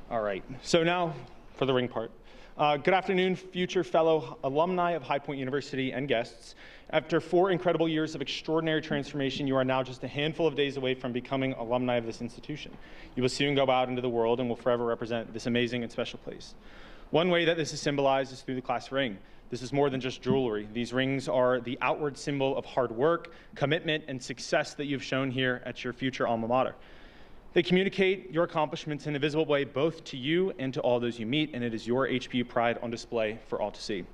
All right, so now for the ring part. Good afternoon, future fellow alumni of High Point University and guests. After 4 incredible years of extraordinary transformation, you are now just a handful of days away from becoming alumni of this institution. You will soon go out into the world and will forever represent this amazing and special place. One way that this is symbolized is through the class ring. This is more than just jewelry. These rings are the outward symbol of hard work, commitment, and success that you've shown here at your future alma mater. They communicate your accomplishments in a visible way both to you and to all those you meet, and it is your HPU pride on display for all to see.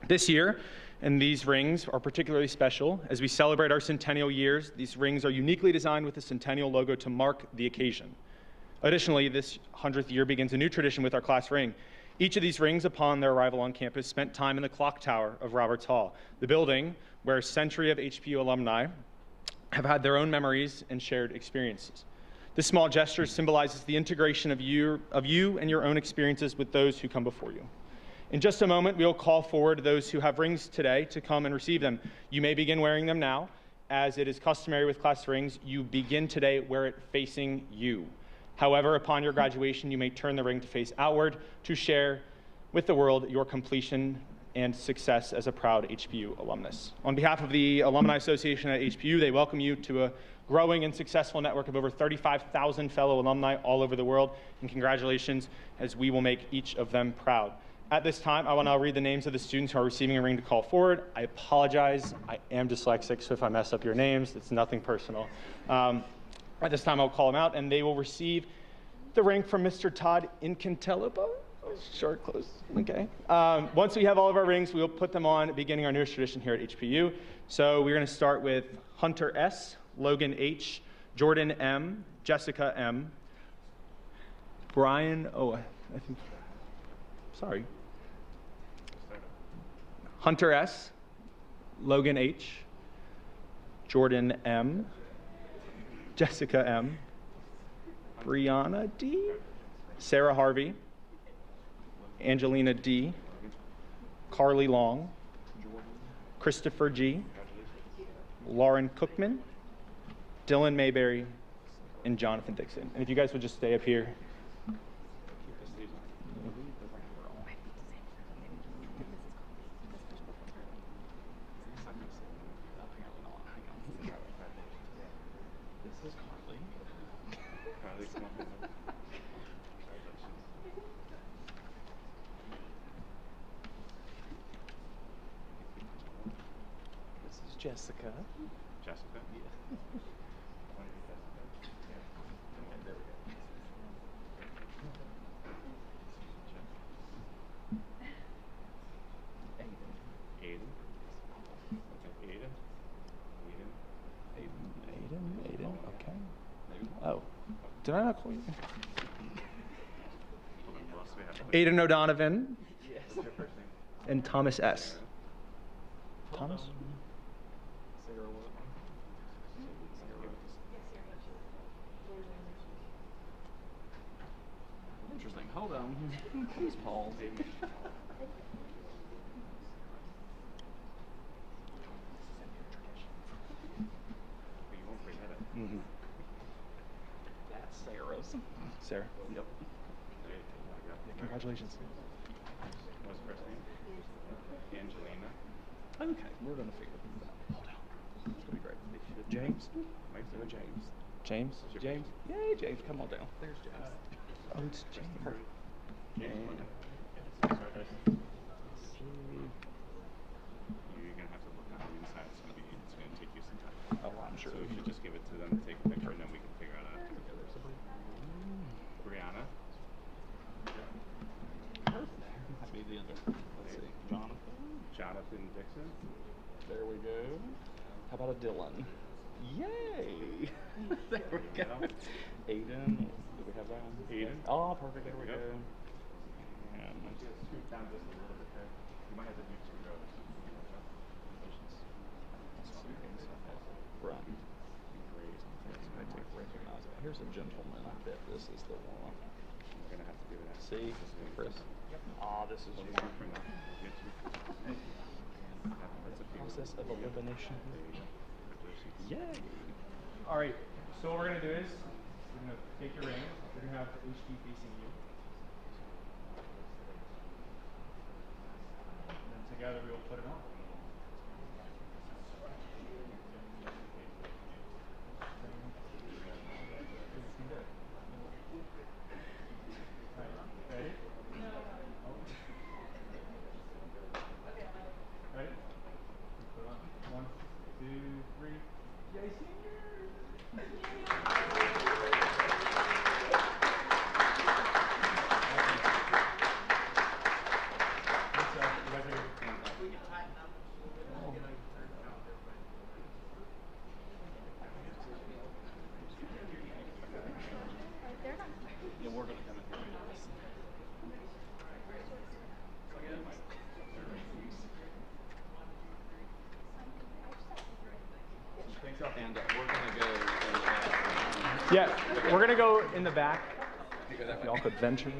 This year, and these rings are particularly special. As we celebrate our centennial years, these rings are uniquely designed with the centennial logo to mark the occasion. Additionally, this 100th year begins a new tradition with our class ring. Each of these rings, upon their arrival on campus, spent time in the clock tower of Roberts Hall, the building where a century of HPU alumni have had their own memories and shared experiences. This small gesture symbolizes the integration of you and your own experiences with those who come before you. In just a moment, we'll call forward those who have rings today to come and receive them. You may begin wearing them now. As it is customary with class rings, you begin today wear it facing you. However, upon your graduation, you may turn the ring to face outward to share with the world your completion and success as a proud HPU alumnus. On behalf of the Alumni Association at HPU, they welcome you to a growing and successful network of over 35,000 fellow alumni all over the world, and congratulations, as we will make each of them proud. At this time, I will now read the names of the students who are receiving a ring to call forward. I apologize, I am dyslexic, so if I mess up your names, it's nothing personal. At this time, I'll call them out, and they will receive the ring from Mr. Todd Incantellibo. Short, close, okay. Once we have all of our rings, we will put them on, beginning our newest tradition here at HPU. So we're gonna start with Hunter S., Logan H., Jordan M., Jessica M., Brian, Hunter S., Logan H., Jordan M., Jessica M., Brianna D., Sarah Harvey, Angelina D., Carly Long, Christopher G., Lauren Cookman, Dylan Mayberry, and Jonathan Dixon. And if you guys would just stay up here. Jessica. Jessica. Aiden. Aiden, okay. Oh, did I not call you? Aiden O'Donovan. And Thomas S. Thomas? Interesting. Hold on. Please pause. Mm-hmm. That's Sarah's. Sarah. Yep. Congratulations. What's her first name? Angelina. Okay, we're gonna figure things out. Hold on. It's gonna be great. James? James. James? James? Yay, James, come on down. There's James. Oh, it's James. You're gonna have to look on the inside. It's gonna take you some time. Oh, I'm sure. So if you just give it to them, take a picture, and then we can figure out after together. Brianna. Might be the other. Let's see. Jonathan Dixon. There we go. How about a Dylan? Yay! There we go. Aiden. Do we have that one? Aiden. Oh, perfect. There we go. And scoot down just a little bit there. You might have to do 2 rows. Right. Here's a gentleman. I bet this is the one. We're gonna have to do that. See, Chris. Ah, this is process of elimination. Yay! All right. So what we're gonna do is we're gonna take your ring. We're gonna have HG facing you. And then together we will put it on. Ready? Ready? Put it on. 1, 2, 3. Yay, Yeah, we're gonna come in here and do this. And we're gonna go. Yeah, we're gonna go in the back. If y'all could venture.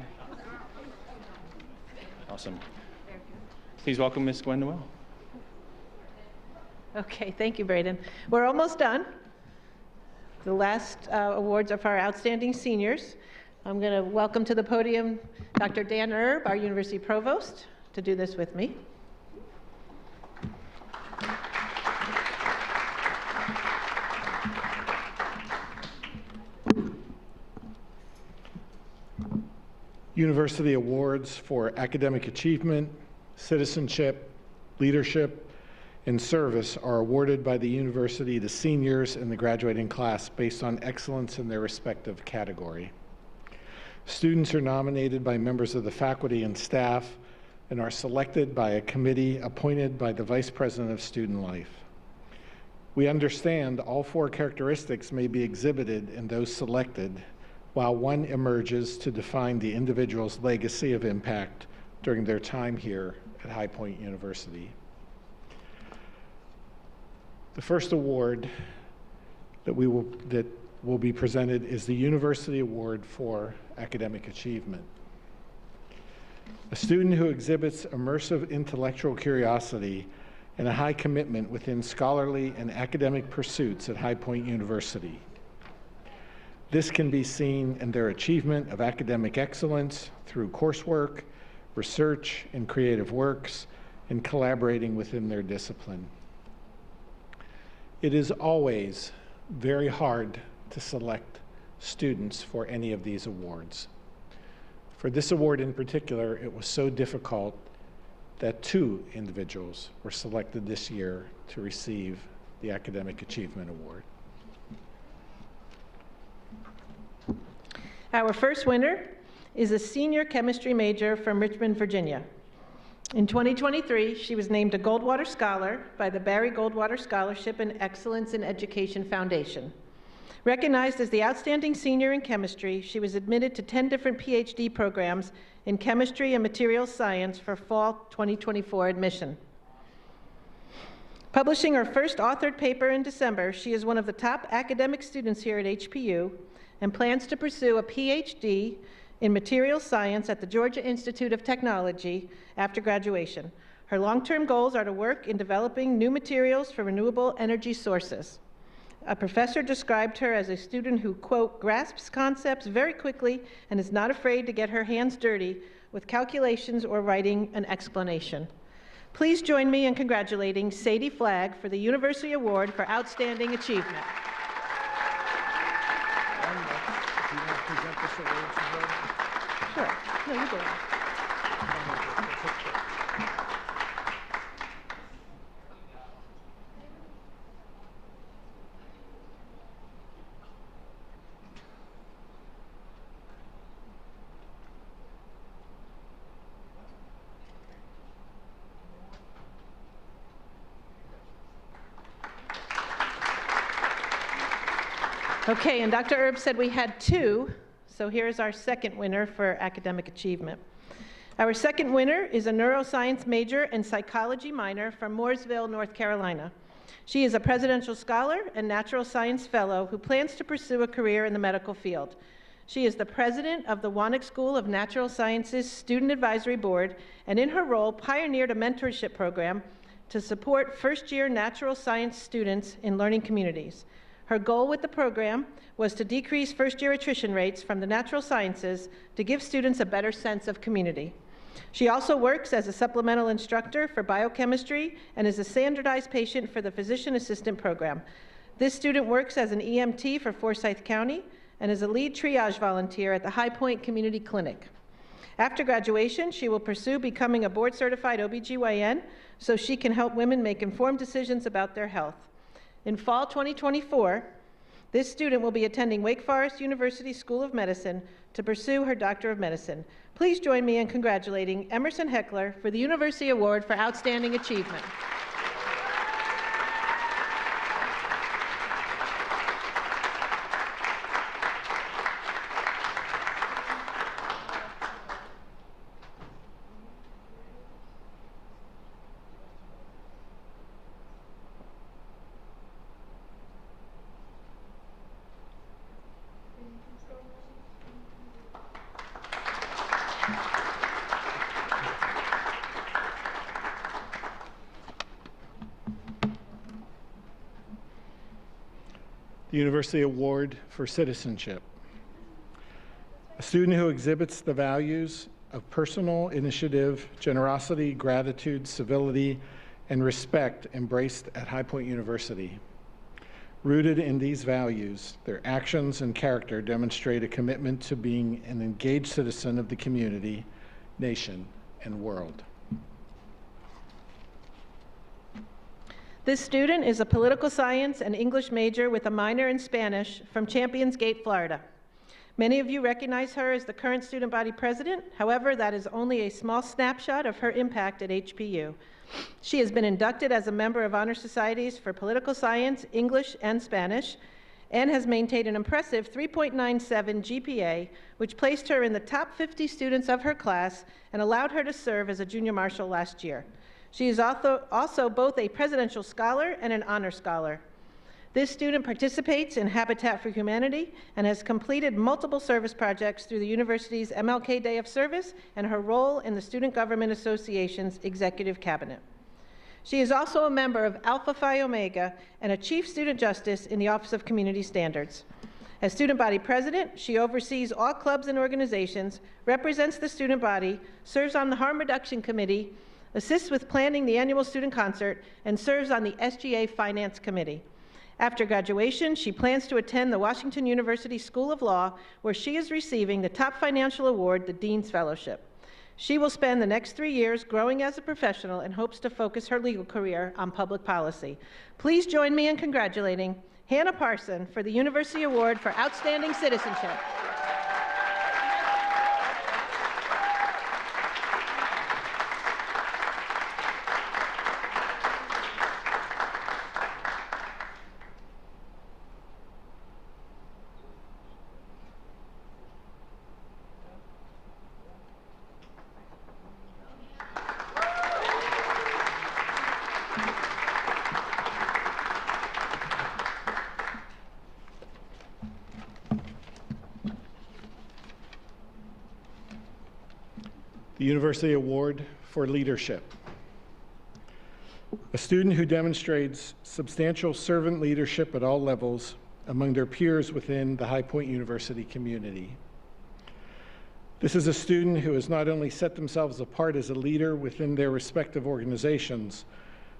Awesome. Please welcome Miss Gwen Noel. Okay, thank you, Braden. We're almost done. The last awards are for our outstanding seniors. I'm going to welcome to the podium Dr. Dan Erb, our University Provost, to do this with me. University awards for academic achievement, citizenship, leadership, and service are awarded by the university to seniors in the graduating class based on excellence in their respective category. Students are nominated by members of the faculty and staff and are selected by a committee appointed by the Vice President of Student Life. We understand all 4 characteristics may be exhibited in those selected, while one emerges to define the individual's legacy of impact during their time here at High Point University. The first award that will be presented is the University Award for Academic Achievement. A student who exhibits immersive intellectual curiosity and a high commitment within scholarly and academic pursuits at High Point University. This can be seen in their achievement of academic excellence through coursework, research, and creative works, and collaborating within their discipline. It is always very hard to select students for any of these awards. For this award in particular, it was so difficult that 2 individuals were selected this year to receive the Academic Achievement Award. Our first winner is a senior chemistry major from Richmond, Virginia. In 2023, she was named a Goldwater Scholar by the Barry Goldwater Scholarship and Excellence in Education Foundation. Recognized as the outstanding senior in chemistry, she was admitted to 10 different PhD programs in chemistry and materials science for fall 2024 admission. Publishing her first authored paper in December, she is one of the top academic students here at HPU and plans to pursue a PhD in materials science at the Georgia Institute of Technology after graduation. Her long-term goals are to work in developing new materials for renewable energy sources. A professor described her as a student who, quote, grasps concepts very quickly and is not afraid to get her hands dirty with calculations or writing an explanation. Please join me in congratulating Sadie Flagg for the University Award for Outstanding Achievement. Sure. No, you do it. Okay, and Dr. Erb said we had 2, so here's our second winner for academic achievement. Our second winner is a neuroscience major and psychology minor from Mooresville, North Carolina. She is a presidential scholar and natural science fellow who plans to pursue a career in the medical field. She is the president of the Wannick School of Natural Sciences Student Advisory Board, and in her role pioneered a mentorship program to support first-year natural science students in learning communities. Her goal with the program was to decrease first-year attrition rates from the natural sciences to give students a better sense of community. She also works as a supplemental instructor for biochemistry and is a standardized patient for the physician assistant program. This student works as an EMT for Forsyth County and is a lead triage volunteer at the High Point Community Clinic. After graduation, she will pursue becoming a board-certified OBGYN so she can help women make informed decisions about their health. In fall 2024, this student will be attending Wake Forest University School of Medicine to pursue her Doctor of Medicine. Please join me in congratulating Emerson Heckler for the University Award for Outstanding Achievement. The University Award for Citizenship. A student who exhibits the values of personal initiative, generosity, gratitude, civility, and respect embraced at High Point University. Rooted in these values, their actions and character demonstrate a commitment to being an engaged citizen of the community, nation, and world. This student is a political science and English major with a minor in Spanish from Champions Gate, Florida. Many of you recognize her as the current student body president. However, that is only a small snapshot of her impact at HPU. She has been inducted as a member of honor societies for political science, English, and Spanish, and has maintained an impressive 3.97 GPA, which placed her in the top 50 students of her class and allowed her to serve as a junior marshal last year. She is also both a presidential scholar and an honor scholar. This student participates in Habitat for Humanity and has completed multiple service projects through the university's MLK Day of Service and her role in the Student Government Association's executive cabinet. She is also a member of Alpha Phi Omega and a chief student justice in the Office of Community Standards. As student body president, she oversees all clubs and organizations, represents the student body, serves on the Harm Reduction Committee, assists with planning the annual student concert, and serves on the SGA Finance Committee. After graduation, she plans to attend the Washington University School of Law, where she is receiving the top financial award, the Dean's Fellowship. She will spend the next 3 years growing as a professional and hopes to focus her legal career on public policy. Please join me in congratulating Hannah Parson for the University Award for Outstanding Citizenship. The University Award for Leadership. A student who demonstrates substantial servant leadership at all levels among their peers within the High Point University community. This is a student who has not only set themselves apart as a leader within their respective organizations,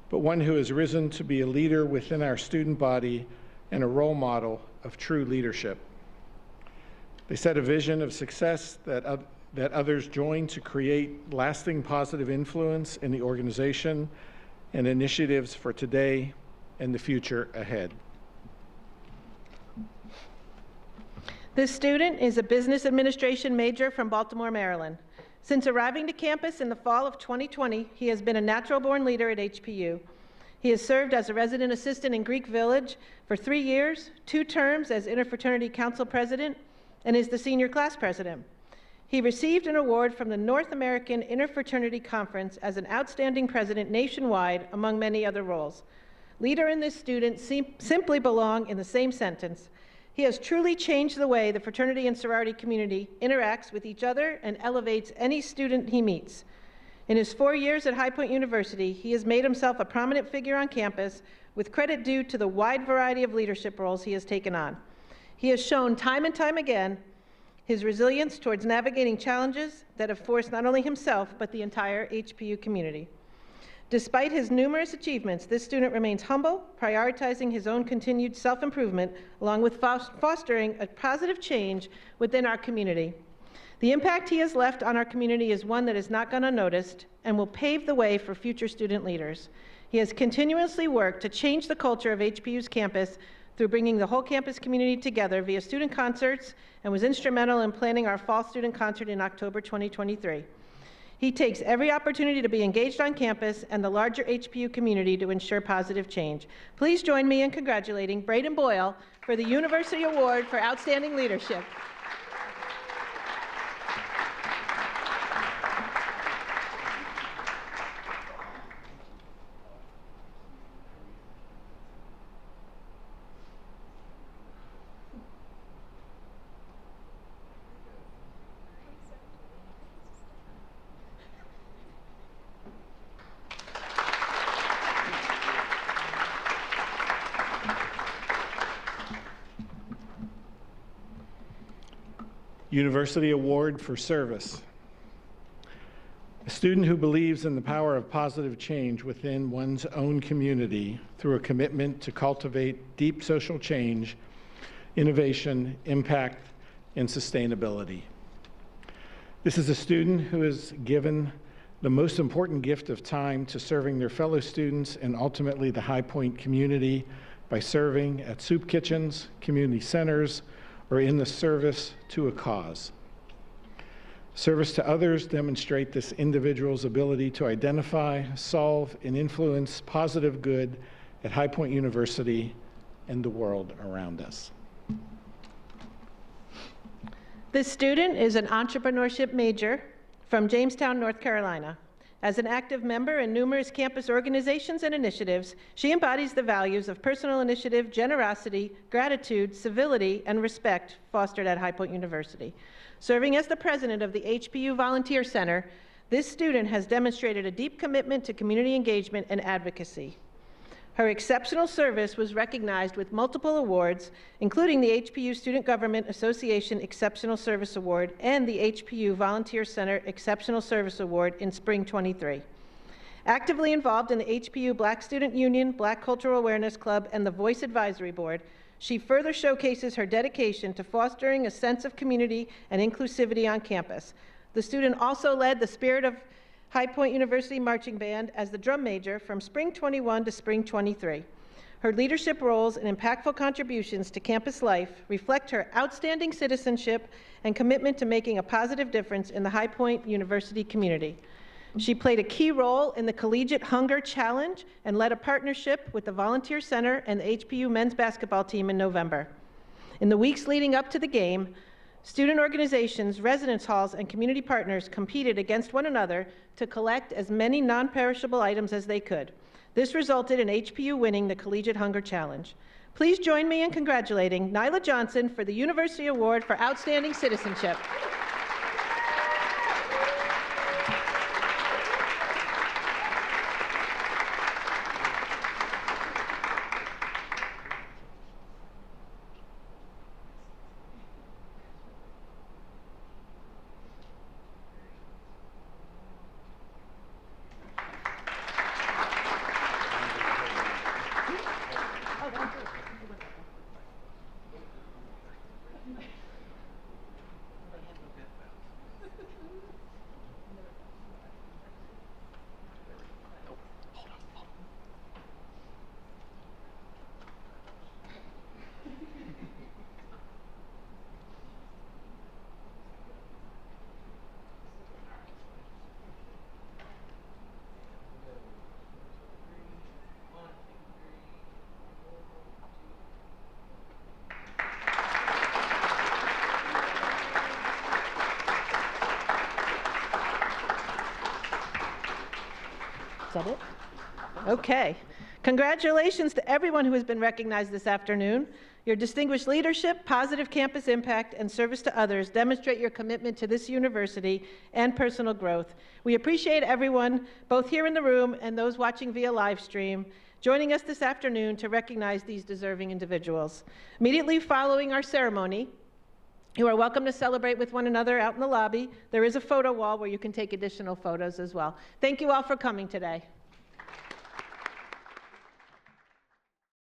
but one who has risen to be a leader within our student body and a role model of true leadership. They set a vision of success that others join to create lasting positive influence in the organization and initiatives for today and the future ahead. This student is a business administration major from Baltimore, Maryland. Since arriving to campus in the fall of 2020, he has been a natural-born leader at HPU. He has served as a resident assistant in Greek Village for 3 years, 2 terms as Interfraternity Council President, and is the senior class president. He received an award from the North American Interfraternity Conference as an outstanding president nationwide, among many other roles. Leader and this student simply belong in the same sentence. He has truly changed the way the fraternity and sorority community interacts with each other and elevates any student he meets. In his 4 years at High Point University, he has made himself a prominent figure on campus, with credit due to the wide variety of leadership roles he has taken on. He has shown time and time again his resilience towards navigating challenges that have forced not only himself, but the entire HPU community. Despite his numerous achievements, this student remains humble, prioritizing his own continued self-improvement, along with fostering a positive change within our community. The impact he has left on our community is one that has not gone unnoticed and will pave the way for future student leaders. He has continuously worked to change the culture of HPU's campus through bringing the whole campus community together via student concerts, and was instrumental in planning our fall student concert in October 2023. He takes every opportunity to be engaged on campus and the larger HPU community to ensure positive change. Please join me in congratulating Braden Boyle for the University Award for Outstanding Leadership. University Award for Service. A student who believes in the power of positive change within one's own community through a commitment to cultivate deep social change, innovation, impact, and sustainability. This is a student who is given the most important gift of time to serving their fellow students and ultimately the High Point community by serving at soup kitchens, community centers, or in the service to a cause. Service to others demonstrate this individual's ability to identify, solve, and influence positive good at High Point University and the world around us. This student is an entrepreneurship major from Jamestown, North Carolina. As an active member in numerous campus organizations and initiatives, she embodies the values of personal initiative, generosity, gratitude, civility, and respect fostered at High Point University. Serving as the president of the HPU Volunteer Center, this student has demonstrated a deep commitment to community engagement and advocacy. Her exceptional service was recognized with multiple awards, including the HPU Student Government Association Exceptional Service Award and the HPU Volunteer Center Exceptional Service Award in spring '23. Actively involved in the HPU Black Student Union, Black Cultural Awareness Club, and the Voice Advisory Board, she further showcases her dedication to fostering a sense of community and inclusivity on campus. The student also led the Spirit of High Point University Marching Band as the drum major from Spring 21 to Spring 23. Her leadership roles and impactful contributions to campus life reflect her outstanding citizenship and commitment to making a positive difference in the High Point University community. She played a key role in the Collegiate Hunger Challenge and led a partnership with the Volunteer Center and the HPU men's basketball team in November. In the weeks leading up to the game, student organizations, residence halls, and community partners competed against one another to collect as many non-perishable items as they could. This resulted in HPU winning the Collegiate Hunger Challenge. Please join me in congratulating Nyla Johnson for the University Award for Outstanding Citizenship. Is that it? Okay. Congratulations to everyone who has been recognized this afternoon. Your distinguished leadership, positive campus impact, and service to others demonstrate your commitment to this university and personal growth. We appreciate everyone, both here in the room and those watching via live stream, joining us this afternoon to recognize these deserving individuals. Immediately following our ceremony, you are welcome to celebrate with one another out in the lobby. There is a photo wall where you can take additional photos as well. Thank you all for coming today.